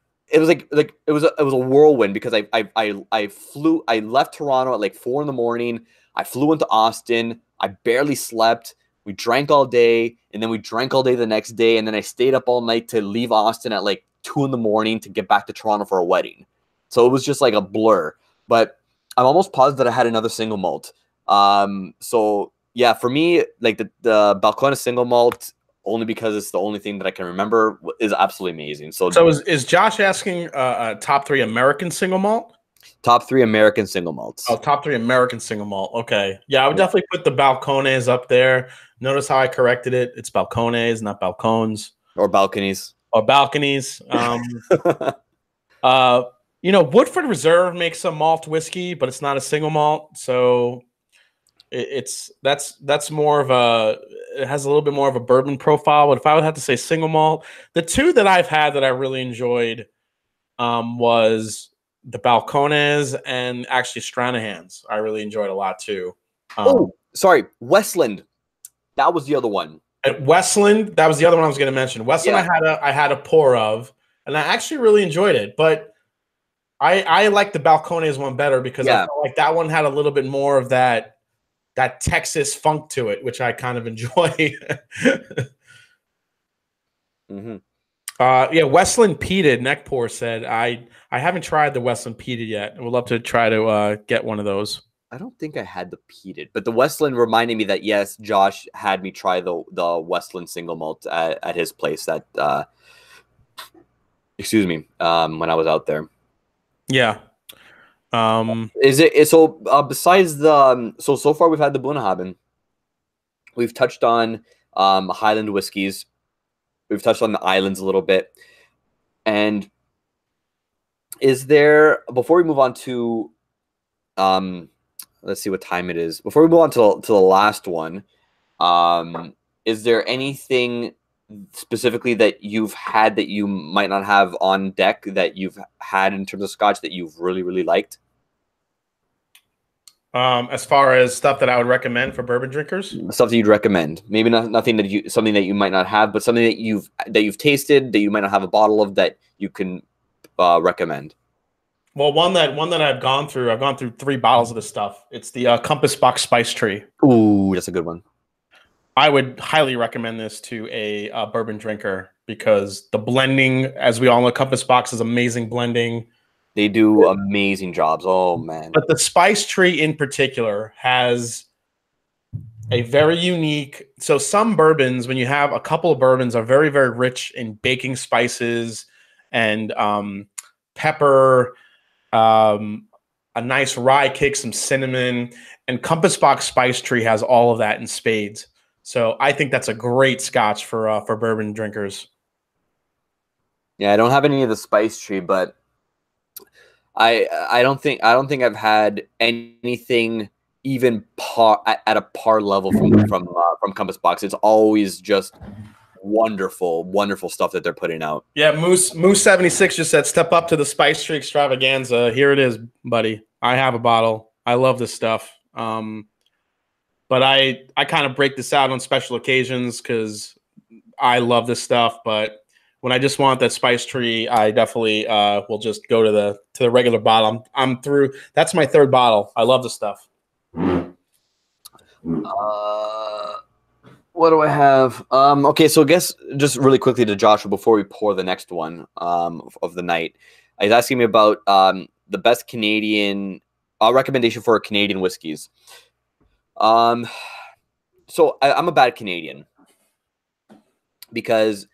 A: was a whirlwind because I left Toronto at 4 in. I flew into Austin. I barely slept. We drank all day, and then we drank all day the next day, and then I stayed up all night to leave Austin at 2 in to get back to Toronto for a wedding. So it was just a blur. But I'm almost positive that I had another single malt. So yeah, for me, the Balcones single malt, only because it's the only thing that I can remember, is absolutely amazing. So
B: is Josh asking top 3 American single malt?
A: Top 3 American single malts.
B: Oh, top 3 American single malt. Okay. Yeah, I would definitely put the Balcones up there. Notice how I corrected it. It's Balcones, not Balcones.
A: Or balconies.
B: Or balconies. Woodford Reserve makes a malt whiskey, but it's not a single malt. So that's more of it has a little bit more of a bourbon profile. But if I would have to say single malt, the 2 that I've had that I really enjoyed was the Balcones and actually Stranahan's. I really enjoyed a lot too.
A: Sorry, Westland. That was the other one.
B: At Westland, that was the other one I was going to mention. Westland, yeah. I had a pour of, and I actually really enjoyed it. But I like the Balcones one better because I felt like that one had a little bit more of that Texas funk to it, which I kind of enjoy.
A: Mm-hmm.
B: Westland Peated Neckpour said I haven't tried the Westland Peated yet. I would love to try to get one of those.
A: I don't think I had the peated, but the Westland reminded me that yes, Josh had me try the Westland single malt at his place when I was out there.
B: Yeah.
A: Besides so far we've had the Bunnahabhain. We've touched on Highland whiskeys. We've touched on the islands a little bit. And is there, before we move on to let's see what time it is. Before we move on to the last one, is there anything specifically that you've had that you might not have on deck that you've had in terms of scotch that you've really, really liked?
B: As far as stuff that I would recommend for bourbon drinkers,
A: stuff that you'd recommend, maybe something that you might not have, but something that you've tasted that you might not have a bottle of that you can recommend.
B: Well, one that I've gone through 3 bottles of this stuff. It's the Compass Box Spice Tree.
A: Ooh, that's a good one.
B: I would highly recommend this to a bourbon drinker because the blending, as we all know, Compass Box is amazing blending.
A: They do amazing jobs. Oh man.
B: But the Spice Tree in particular has a very unique. So some bourbons, when you have a couple of bourbons, are very, very rich in baking spices and pepper, a nice rye kick, some cinnamon, and Compass Box Spice Tree has all of that in spades. So I think that's a great Scotch for bourbon drinkers.
A: Yeah, I don't have any of the Spice Tree, but I don't think I've had anything even at a par level from Compass Box. It's always just wonderful stuff that they're putting out.
B: Yeah, Moose 76 just said, "Step up to the Spice Tree extravaganza." Here it is, buddy. I have a bottle. I love this stuff. But I kind of break this out on special occasions because I love this stuff. But when I just want that Spice Tree, I definitely will just go to the regular bottle. I'm through. That's my third bottle. I love this stuff.
A: What do I have? Okay, so I guess just really quickly to Joshua before we pour the next one of the night. He's asking me about the best Canadian recommendation for Canadian whiskeys. So I'm a bad Canadian because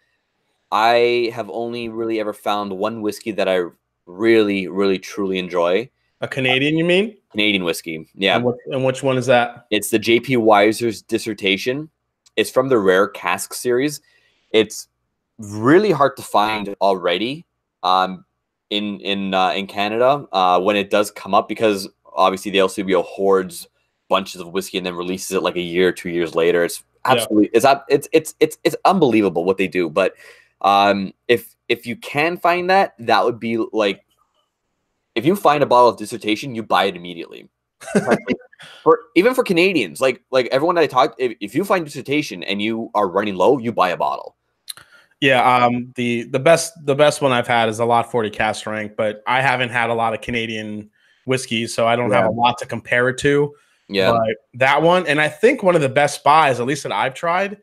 A: I have only really ever found one whiskey that I really, really, truly enjoy.
B: A Canadian, you mean?
A: Canadian whiskey, yeah.
B: And which one is that?
A: It's the J.P. Weiser's Dissertation. It's from the Rare Cask series. It's really hard to find already in Canada when it does come up, because obviously the LCBO hoards bunches of whiskey and then releases it like a year or 2 years later. It's absolutely it's unbelievable what they do. But if you can find that would be like, if you find a bottle of Dissertation, you buy it immediately. Even for Canadians, like everyone that I talk, if you find Dissertation and you are running low, you buy a bottle.
B: Yeah, the best one I've had is a Lot 40 Cask Strength, but I haven't had a lot of Canadian whiskeys, so I don't have a lot to compare it to.
A: Yeah,
B: but that one, and I think one of the best buys, at least that I've tried,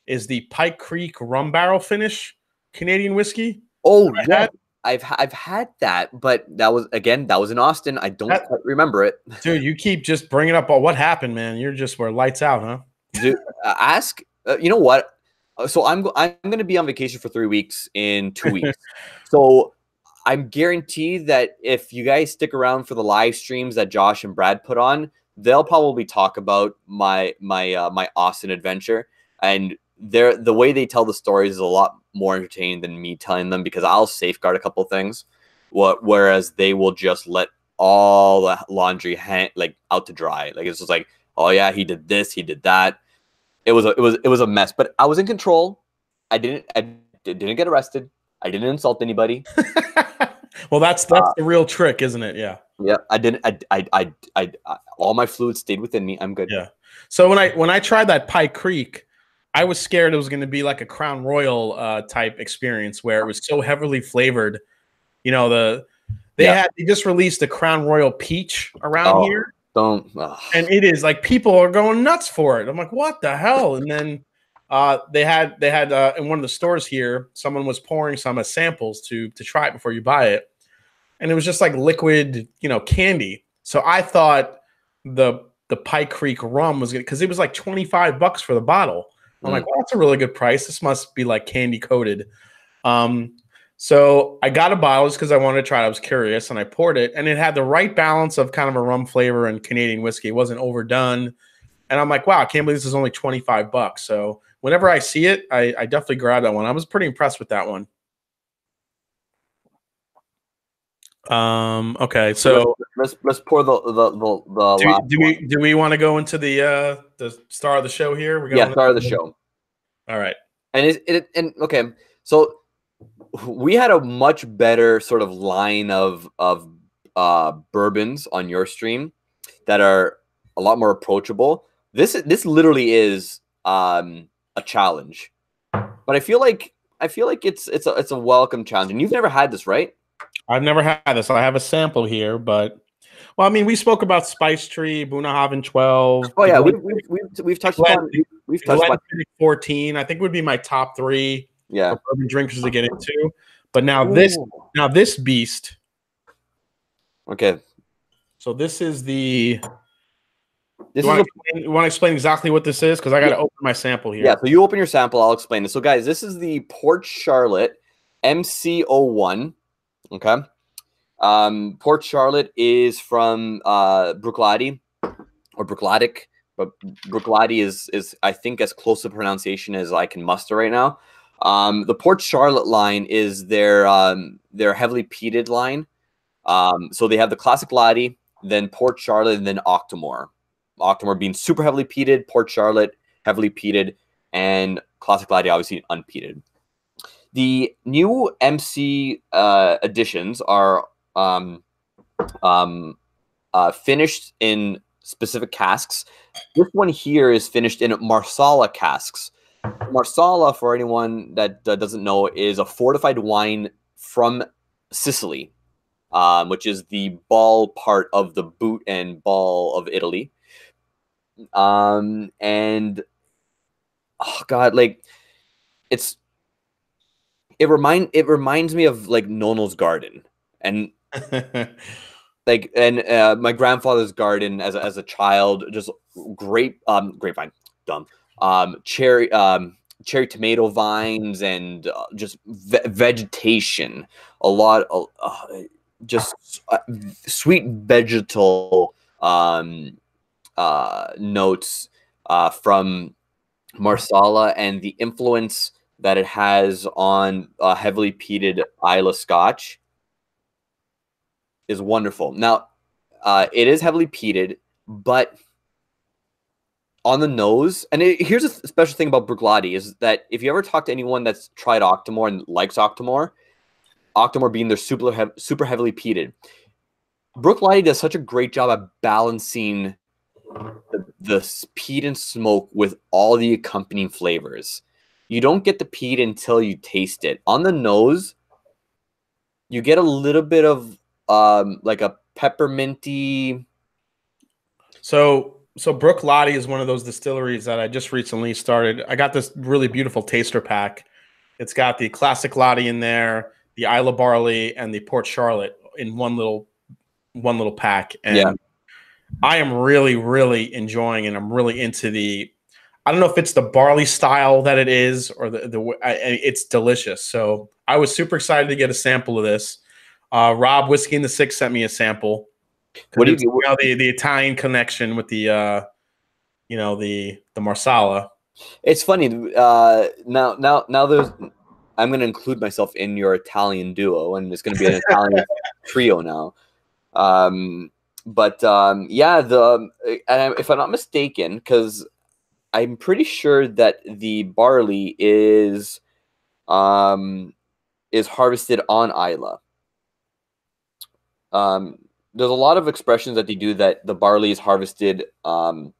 B: is the Pike Creek Rum Barrel Finish Canadian whiskey.
A: Oh yeah, I've had that, but that was in Austin. I don't quite remember it.
B: Dude, you keep just bringing up what happened, man. You're just where lights out, huh?
A: Dude, ask. You know what? So I'm going to be on vacation for 3 weeks in 2 weeks. So I'm guaranteed that if you guys stick around for the live streams that Josh and Brad put on, they'll probably talk about my Austin adventure, and the way they tell the stories is a lot more entertaining than me telling them, because I'll safeguard a couple things, whereas they will just let all the laundry out to dry. Like, it's just like, oh yeah, he did this, he did that. It was a mess, but I was in control. I didn't get arrested. I didn't insult anybody.
B: Well, that's the real trick, isn't it? Yeah.
A: Yeah, I didn't. I all my fluids stayed within me. I'm good.
B: Yeah. So when I tried that Pike Creek, I was scared it was going to be like a Crown Royal type experience where it was so heavily flavored. You know, they just released the Crown Royal Peach around here. And it is like, people are going nuts for it. I'm like, what the hell? And then they had in one of the stores here, someone was pouring some as samples to try it before you buy it, and it was just like liquid, candy. So I thought the Pike Creek rum was good because it was like $25 for the bottle. I'm like, well, that's a really good price. This must be like candy coated. So I got a bottle just because I wanted to try it. I was curious, and I poured it, and it had the right balance of kind of a rum flavor and Canadian whiskey. It wasn't overdone. And I'm like, wow, I can't believe this is only $25. So whenever I see it, I definitely grab that one. I was pretty impressed with that one. Okay, so
A: let's pour the
B: do we want to go into the star of the show here?
A: Star of the show.
B: All right.
A: And okay, so we had a much better sort of line of bourbons on your stream that are a lot more approachable. This literally is a challenge, but I feel like it's a welcome challenge. And you've never had this, right?
B: I've never had this. I have a sample here, but well, I mean, we spoke about Spice Tree, Bunnahabhain 12.
A: Oh yeah, we've touched on
B: 14. I think would be my top 3.
A: Yeah,
B: for bourbon drinkers to get into. But now this beast
A: Okay.
B: So this is the.
A: This
B: You want to explain exactly what this is? Because I got to open my sample here.
A: Yeah, so you open your sample, I'll explain this. So, guys, this is the Port Charlotte MC01. Okay. Port Charlotte is from Bruichladdich or Bruichladdich, but Bruichladdich is I think as close to pronunciation as I can muster right now. The Port Charlotte line is their heavily peated line. So they have the classic Laddie, then Port Charlotte, and then Octomore. Octomore being super heavily peated, Port Charlotte heavily peated, and classic Laddie obviously unpeated. The new MC editions are finished in specific casks. This one here is finished in Marsala casks. Marsala, for anyone that doesn't know, is a fortified wine from Sicily, which is the ball part of the boot and ball of Italy. And oh god, like it reminds me of like Nono's garden and like my grandfather's garden as a child, just grapevine, cherry tomato vines and just vegetation, a lot of just sweet vegetal notes from Marsala, and the influence that it has on heavily peated Islay Scotch is wonderful. Now, it is heavily peated, but on the nose, and here's a special thing about Bruichladdich is that if you ever talk to anyone that's tried Octomore and likes Octomore being their super heavily peated, Bruichladdich does such a great job at balancing the peat and smoke with all the accompanying flavors. You don't get the peat until you taste it. On the nose, you get a little bit of like a pepperminty.
B: So Bruichladdich is one of those distilleries that I just recently started. I got this really beautiful taster pack. It's got the classic Laddie in there, the Islay barley, and the Port Charlotte in one little pack. And yeah, I am really, really enjoying, and I'm really into the. I don't know if it's the barley style that it is, or it's delicious. So I was super excited to get a sample of this. Rob Whiskey in the Six sent me a sample. What do you the Italian connection with the the Marsala?
A: It's funny. Now there's. I'm going to include myself in your Italian duo, and it's going to be an Italian trio now. Yeah, if I'm not mistaken, because I'm pretty sure that the barley is harvested on Islay. There's a lot of expressions that they do that the barley is harvested from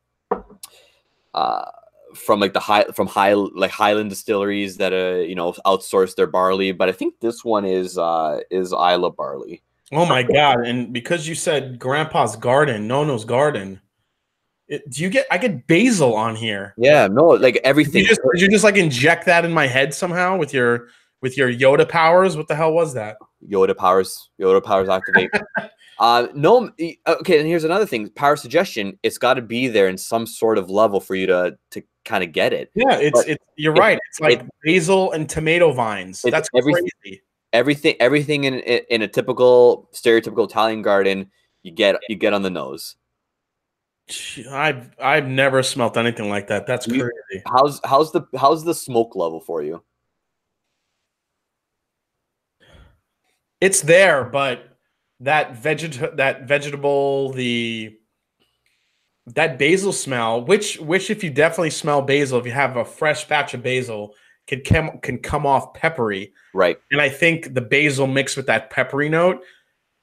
A: like Highland distilleries that outsource their barley, but I think this one is Islay barley.
B: Oh my god! And because you said Grandpa's garden, Nono's garden, I get basil on here?
A: Yeah, no, like everything.
B: Did you just like inject that in my head somehow with your Yoda powers? What the hell was that?
A: Yoda powers activate. No, okay. And here's another thing: power suggestion. It's got to be there in some sort of level for you to kind of get it.
B: Yeah, you're right. It's like basil and tomato vines. That's crazy.
A: Everything in a typical stereotypical Italian garden, you get on the nose.
B: I've never smelt anything like that. That's crazy.
A: How's the smoke level for you?
B: It's there, but that vegetable, that basil smell, which if you definitely smell basil, if you have a fresh batch of basil, can come off peppery.
A: Right.
B: And I think the basil mixed with that peppery note,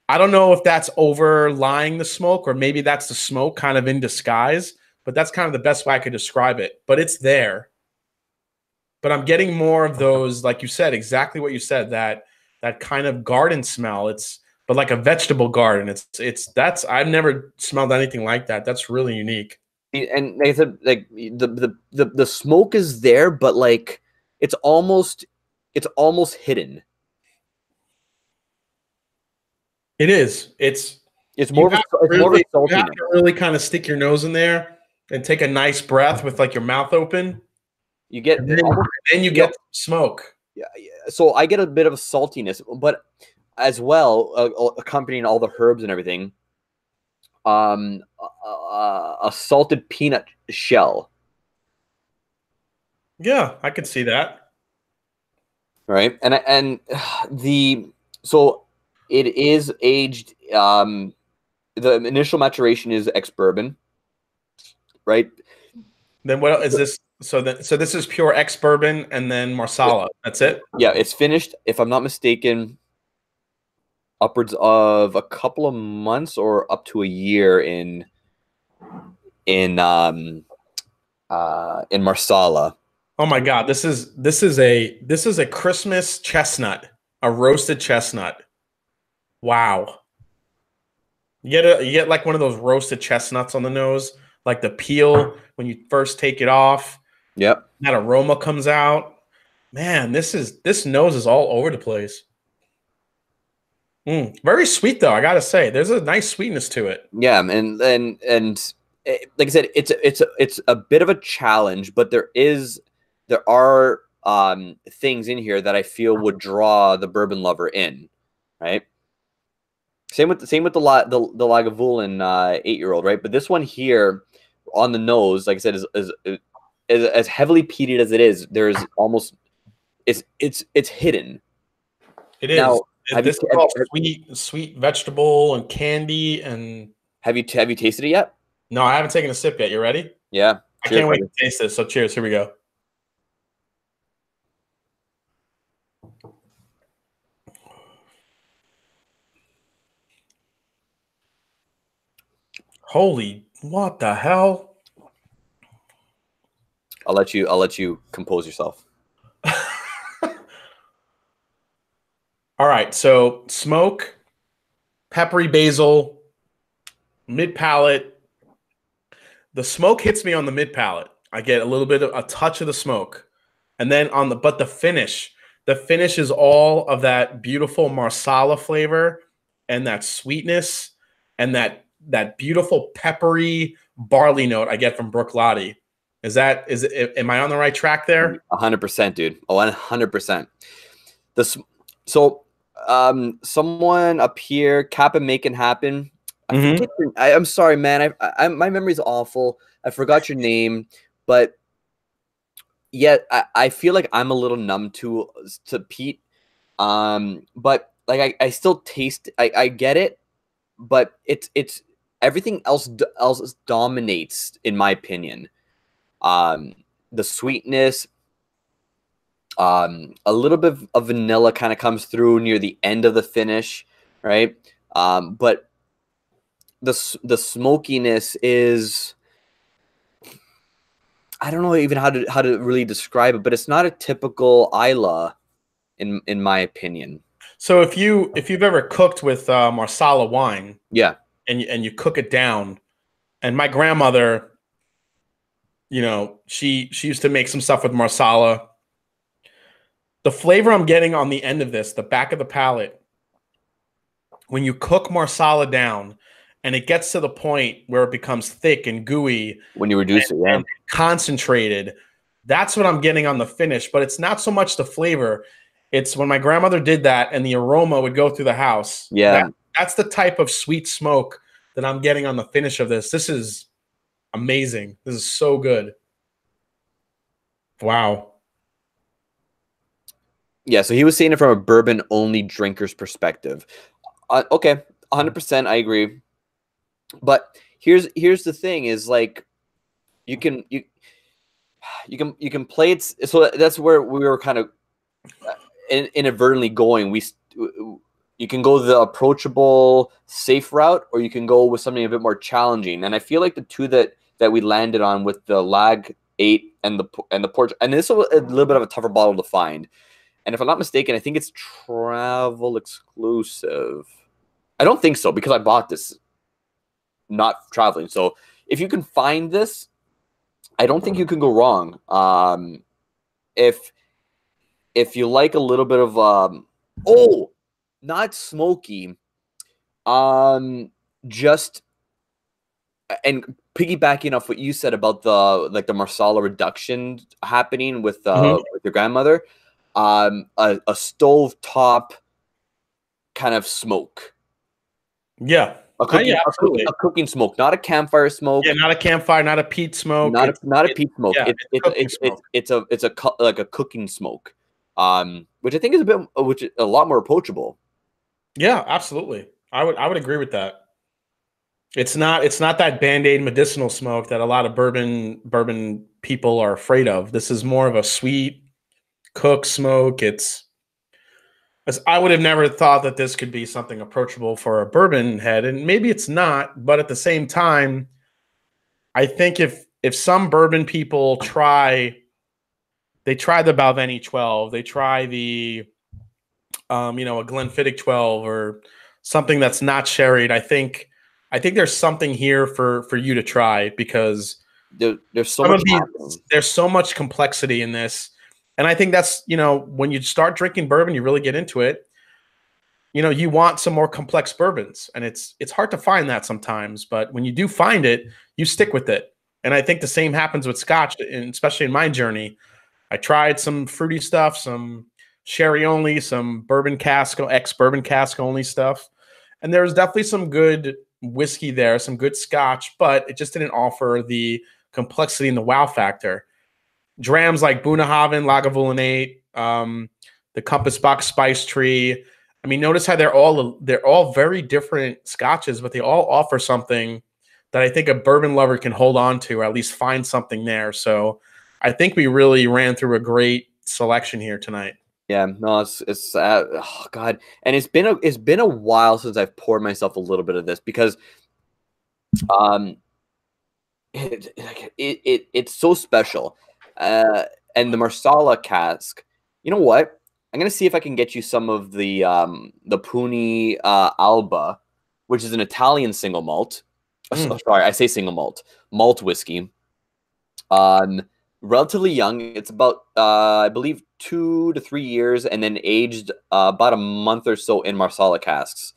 B: I don't know if that's overlying the smoke or maybe that's the smoke kind of in disguise, but that's kind of the best way I could describe it. But it's there. But I'm getting more of those, like you said, exactly what you said, that kind of garden smell. But like a vegetable garden. I've never smelled anything like that. That's really unique.
A: And like I said, like the smoke is there, but like it's almost hidden.
B: It is. It's
A: It's more of a
B: You have
A: saltiness.
B: to really kind of stick your nose in there and take a nice breath with like your mouth open.
A: You get
B: And then you get smoke.
A: Yeah, so I get a bit of a saltiness, but as well, accompanying all the herbs and everything, a salted peanut shell.
B: Yeah, I could see that.
A: Right, and so it is aged. The initial maturation is ex bourbon, right?
B: Then what is this? So this is pure ex bourbon and then Marsala. That's it.
A: Yeah, it's finished. If I'm not mistaken, upwards of a couple of months or up to a year in Marsala.
B: Oh my God, this is a Christmas chestnut, a roasted chestnut. Wow. You get like one of those roasted chestnuts on the nose, like the peel when you first take it off.
A: Yep.
B: That aroma comes out. Man, this nose is all over the place. Very sweet though, I gotta say. There's a nice sweetness to it.
A: Yeah, and like I said, it's a bit of a challenge, but there are things in here that I feel would draw the bourbon lover in, right? Same with the Lagavulin 8-year-old, right? But this one here on the nose, like I said, is as heavily peated as it is. There's almost it's hidden.
B: It is.
A: Now,
B: This is all sweet vegetable and candy and.
A: Have you tasted it yet?
B: No, I haven't taken a sip yet. You ready?
A: Yeah.
B: I can't wait to taste this. So cheers. Here we go. Holy, what the hell?
A: I'll let you compose yourself.
B: All right, so smoke, peppery basil, mid palate. The smoke hits me on the mid palate. I get a little bit of a touch of the smoke, and then the finish. The finish is all of that beautiful Marsala flavor and that sweetness and that beautiful peppery barley note I get from Bruichladdich. Am I on the right track there?
A: 100%, dude. 100%. Someone up here, Kappa Making Happen. I'm sorry, man. My memory's awful. I forgot your name, but yet I feel like I'm a little numb to peat. But like I still taste. I get it, but it's everything else dominates in my opinion. The sweetness. A little bit of vanilla kind of comes through near the end of the finish, right? But the smokiness is, I don't know even how to really describe it, but it's not a typical Isla, in my opinion.
B: So if you've ever cooked with Marsala wine,
A: yeah,
B: and you cook it down, and my grandmother, she used to make some stuff with Marsala. The flavor I'm getting on the end of this, the back of the palate, when you cook Marsala down and it gets to the point where it becomes thick and gooey.
A: When you reduce it, yeah.
B: And concentrated, that's what I'm getting on the finish. But it's not so much the flavor. It's when my grandmother did that and the aroma would go through the house.
A: Yeah.
B: That's the type of sweet smoke that I'm getting on the finish of this. This is amazing. This is so good. Wow.
A: Yeah, so he was saying it from a bourbon-only drinker's perspective. Okay, 100%, I agree. But here's the thing: is like you can play it. So that's where we were kind of inadvertently going. You can go the approachable, safe route, or you can go with something a bit more challenging. And I feel like the two that we landed on with the Lag 8 and the Port, and this is a little bit of a tougher bottle to find. And if I'm not mistaken, I think it's travel exclusive. I don't think so because I bought this not traveling. So if you can find this, I don't think you can go wrong. If you like a little bit of not smoky, just and piggybacking off what you said about the Marsala reduction happening with your grandmother, a stove top kind of smoke.
B: Yeah. Yeah, absolutely.
A: A cooking smoke, not a campfire smoke.
B: Yeah, not a campfire, not a peat smoke.
A: Not a peat smoke.
B: Yeah,
A: It's a like a cooking smoke, which I think is a lot more approachable.
B: Yeah, absolutely. I would agree with that. It's not that Band-Aid medicinal smoke that a lot of bourbon people are afraid of. This is more of a sweet cook smoke. I would have never thought that this could be something approachable for a bourbon head, and maybe it's not, but at the same time, I think if some bourbon people try the Balvenie 12, they try the a Glenfiddich 12 or something that's not sherried, I think there's something here for you to try, because
A: there's
B: so much complexity in this. And I think that's, when you start drinking bourbon, you really get into it. You want some more complex bourbons, and it's hard to find that sometimes, but when you do find it, you stick with it. And I think the same happens with Scotch, and especially in my journey. I tried some fruity stuff, some sherry only, some bourbon cask only stuff. And there was definitely some good whiskey there, some good Scotch, but it just didn't offer the complexity and the wow factor. Drams like Bunnahabhain, Lagavulin 8, the Compass Box Spice Tree. I mean, notice how they're all very different Scotches, but they all offer something that I think a bourbon lover can hold on to, or at least find something there. So I think we really ran through a great selection here tonight.
A: Yeah, no, it's oh God, and it's been a while since I've poured myself a little bit of this, because it's so special, and the Marsala cask. You know what? I'm gonna see if I can get you some of the Puni Alba, which is an Italian single malt. Sorry, I say single malt whiskey. Relatively young. It's about I believe 2 to 3 years, and then aged about a month or so in Marsala casks.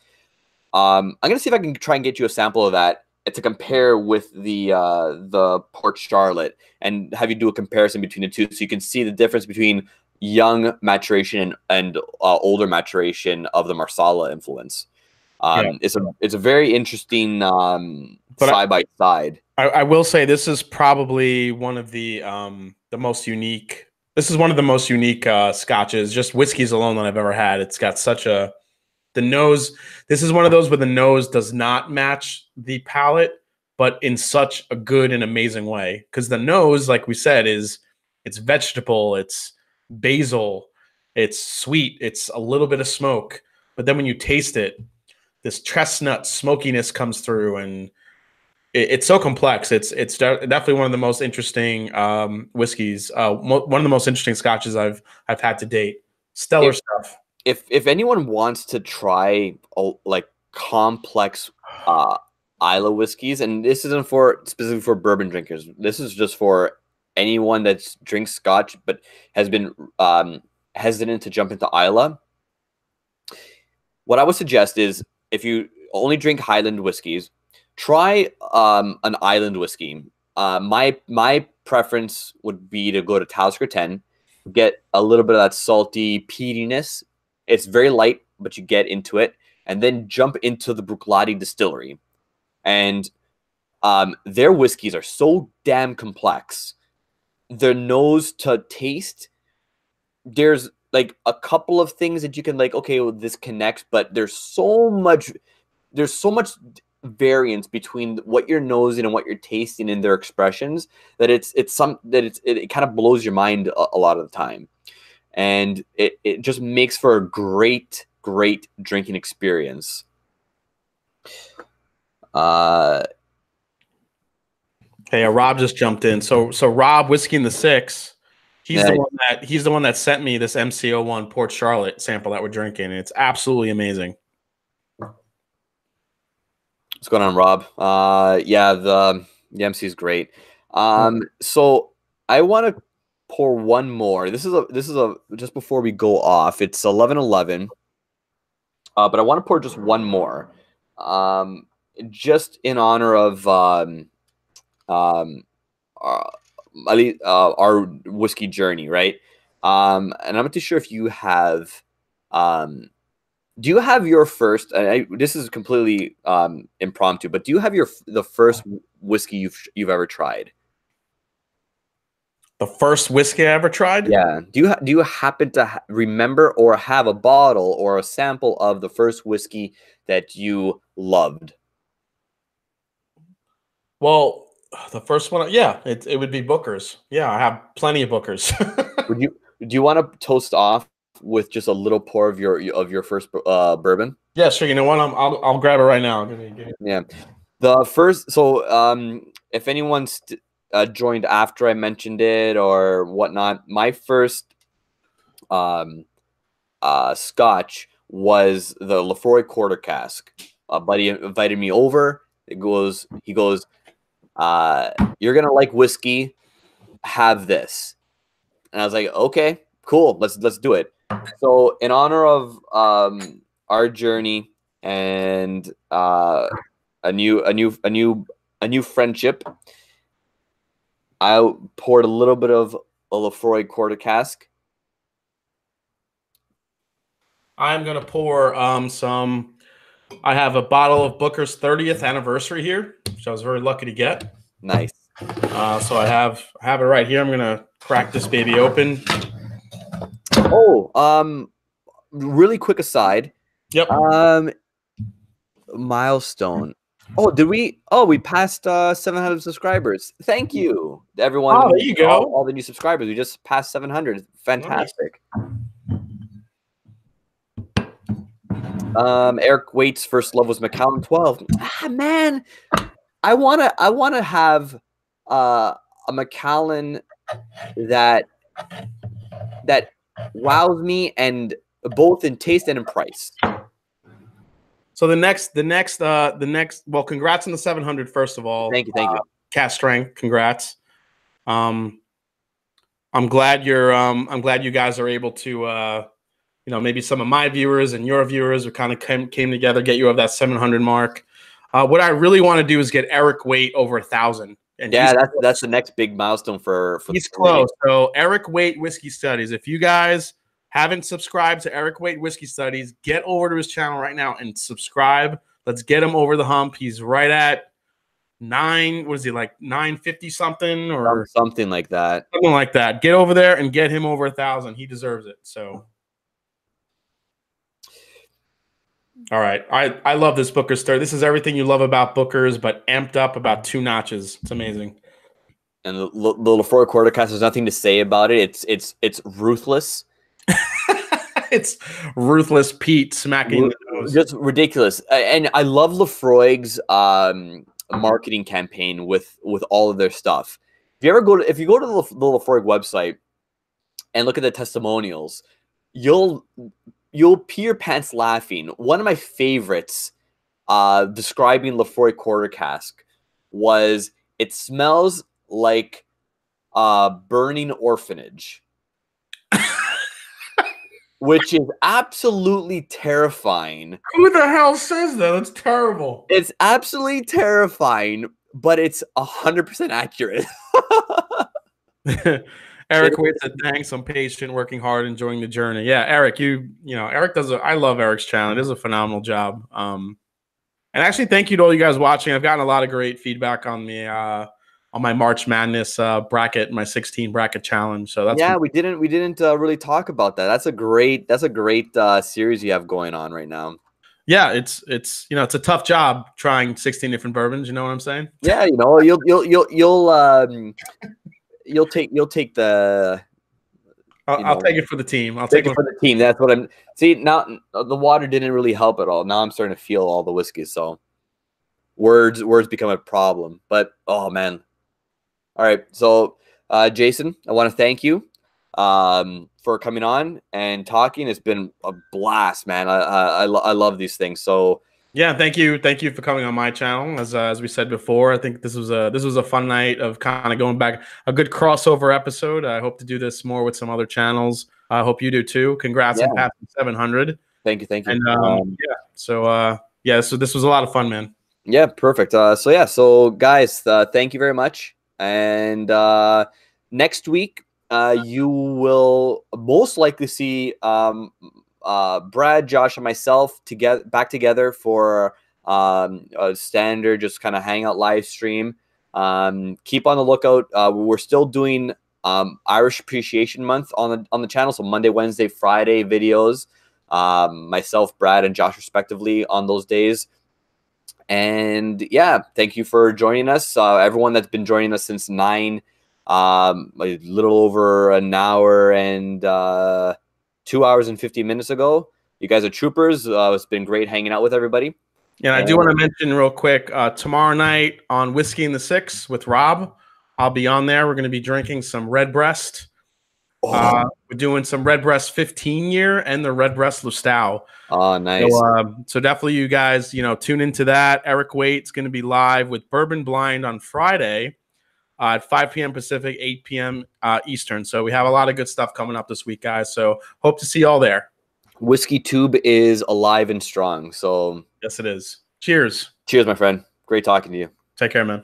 A: I'm gonna see if I can try and get you a sample of that to compare with the Port Charlotte, and have you do a comparison between the two, so you can see the difference between young maturation and older maturation of the Marsala influence. It's a very interesting side by side.
B: I will say this is probably one of the most unique. This is one of the most unique scotches, just whiskeys alone, that I've ever had. It's got the nose. This is one of those where the nose does not match the palate, but in such a good and amazing way. Because the nose, like we said, it's vegetable, it's basil, it's sweet, it's a little bit of smoke. But then when you taste it, this chestnut smokiness comes through, and it's so complex. It's definitely one of the most interesting whiskeys. One of the most interesting scotches I've had to date. Stellar stuff.
A: If anyone wants to try like complex Isla whiskeys, and this isn't specifically for bourbon drinkers, this is just for anyone that drinks Scotch but has been hesitant to jump into Isla. What I would suggest is, if you only drink Highland whiskeys, try an island whiskey. My preference would be to go to Talisker 10, get a little bit of that salty peatiness. It's very light, but you get into it, and then jump into the Bruichladdich distillery. And their whiskeys are so damn complex. Their nose to taste, there's like a couple of things that you can like, okay, well, this connects, but there's so much variance between what you're nosing and what you're tasting in their expressions, that it kind of blows your mind a lot of the time, and it just makes for a great drinking experience.
B: Hey, Rob just jumped in. So Rob, Whiskey in the Six, he's the one that sent me this MC01 Port Charlotte sample that we're drinking, and it's absolutely amazing.
A: What's going on, Rob? Yeah, the MC is great. So I want to pour one more. This is a just before we go off. It's 11:11. But I want to pour just one more. just in honor of um, uh, our whiskey journey, right? And I'm not too sure if you have. Do you have your first? This is completely impromptu, but do you have the first whiskey you've ever tried?
B: The first whiskey I ever tried?
A: Yeah. Do you happen to remember or have a bottle or a sample of the first whiskey that you loved?
B: Well, the first one, yeah, it would be Booker's. Yeah, I have plenty of Booker's.
A: Would you Do you want to toast off with just a little pour of your first bourbon?
B: Yeah, sure. You know what? I'll grab it right now. Give me.
A: Yeah. The first, so if anyone's joined after I mentioned it or whatnot, my first scotch was the Lefroy Quarter Cask. A buddy invited me over. He goes, "You're gonna like whiskey. Have this." And I was like, "Okay, cool. Let's do it." So, in honor of our journey and a new friendship, I poured a little bit of a Lefroy Quarter Cask.
B: I'm gonna pour some. I have a bottle of Booker's 30th anniversary here, which I was very lucky to get.
A: Nice.
B: So I have it right here. I'm gonna crack this baby open.
A: Oh, really quick aside.
B: Yep.
A: Milestone. Oh, did we? Oh, we passed 700 subscribers. Thank you, everyone.
B: Oh, there you go.
A: All the new subscribers. We just passed 700. Fantastic. Nice. Eric Waite's first love was Macallan 12. Ah, man, I wanna have a Macallan that wows me, and both in taste and in price.
B: So the next, well, congrats on the 700, first of all.
A: Thank you.
B: Cast strength, congrats. I'm glad I'm glad you guys are able to, maybe some of my viewers and your viewers are kind of came together, get you over that 700 mark. What I really want to do is get Eric Waite over 1,000. And
A: yeah, that's the next big milestone for
B: he's close. So Eric Waite Whiskey Studies. If you guys haven't subscribed to Eric Waite Whiskey Studies, get over to his channel right now and subscribe. Let's get him over the hump. He's right at 950 something or
A: something like that.
B: Something like that. Get over there and get him over 1,000. He deserves it. So, all right. I love this Booker's story. This is everything you love about Booker's, but amped up about 2 notches. It's amazing.
A: And the Lefroy Quarter Cask, there's nothing to say about it. It's ruthless.
B: It's ruthless Pete smacking the nose.
A: Just ridiculous. And I love Lefroy's marketing campaign with all of their stuff. If you go to the Lefroy website and look at the testimonials, you'll pee your pants laughing. One of my favorites describing Lefroy Quarter Cask was, "It smells like burning orphanage." Which is absolutely terrifying.
B: Who the hell says that? That's terrible.
A: It's absolutely terrifying, but it's 100% accurate.
B: Eric Waite said, "Thanks, I'm patient, working hard, enjoying the journey." Yeah, Eric, Eric does. I love Eric's channel. It is a phenomenal job. And actually, thank you to all you guys watching. I've gotten a lot of great feedback on my March Madness bracket, my 16 bracket challenge. So that's
A: we didn't really talk about that. That's a great series you have going on right now.
B: Yeah, it's a tough job trying 16 different bourbons. You know what I'm saying?
A: Yeah, you'll take the.
B: I'll take it for the team.
A: I'll take it for the team. That's what I'm. See, now the water didn't really help at all. Now I'm starting to feel all the whiskey. So words become a problem. But oh man. All right, so Jason, I want to thank you for coming on and talking. It's been a blast, man. I love these things. So
B: yeah, thank you for coming on my channel. As we said before, I think this was a fun night of kind of going back, a good crossover episode. I hope to do this more with some other channels. I hope you do too. Congrats on passing 700.
A: Thank you.
B: And so this was a lot of fun, man.
A: Yeah, perfect. So guys, thank you very much. And next week, you will most likely see Brad, Josh, and myself back together for a standard just kind of hangout live stream. Keep on the lookout. We're still doing Irish Appreciation Month on the channel, so Monday, Wednesday, Friday videos. Myself, Brad, and Josh, respectively, on those days. And yeah, thank you for joining us. Everyone that's been joining us since 9, a little over an hour and 2 hours and 50 minutes ago. You guys are troopers. It's been great hanging out with everybody.
B: And I do want to mention real quick, tomorrow night on Whiskey in the Six with Rob, I'll be on there. We're going to be drinking some Redbreast. We're doing some Redbreast 15-year and the Redbreast Lustau.
A: Oh, nice.
B: So definitely you guys, tune into that. Eric Waite's going to be live with Bourbon Blind on Friday at 5 p.m. Pacific, 8 p.m. Eastern. So we have a lot of good stuff coming up this week, guys. So hope to see you all there.
A: Whiskeytube is alive and strong. So
B: yes, it is. Cheers.
A: Cheers, my friend. Great talking to you.
B: Take care, man.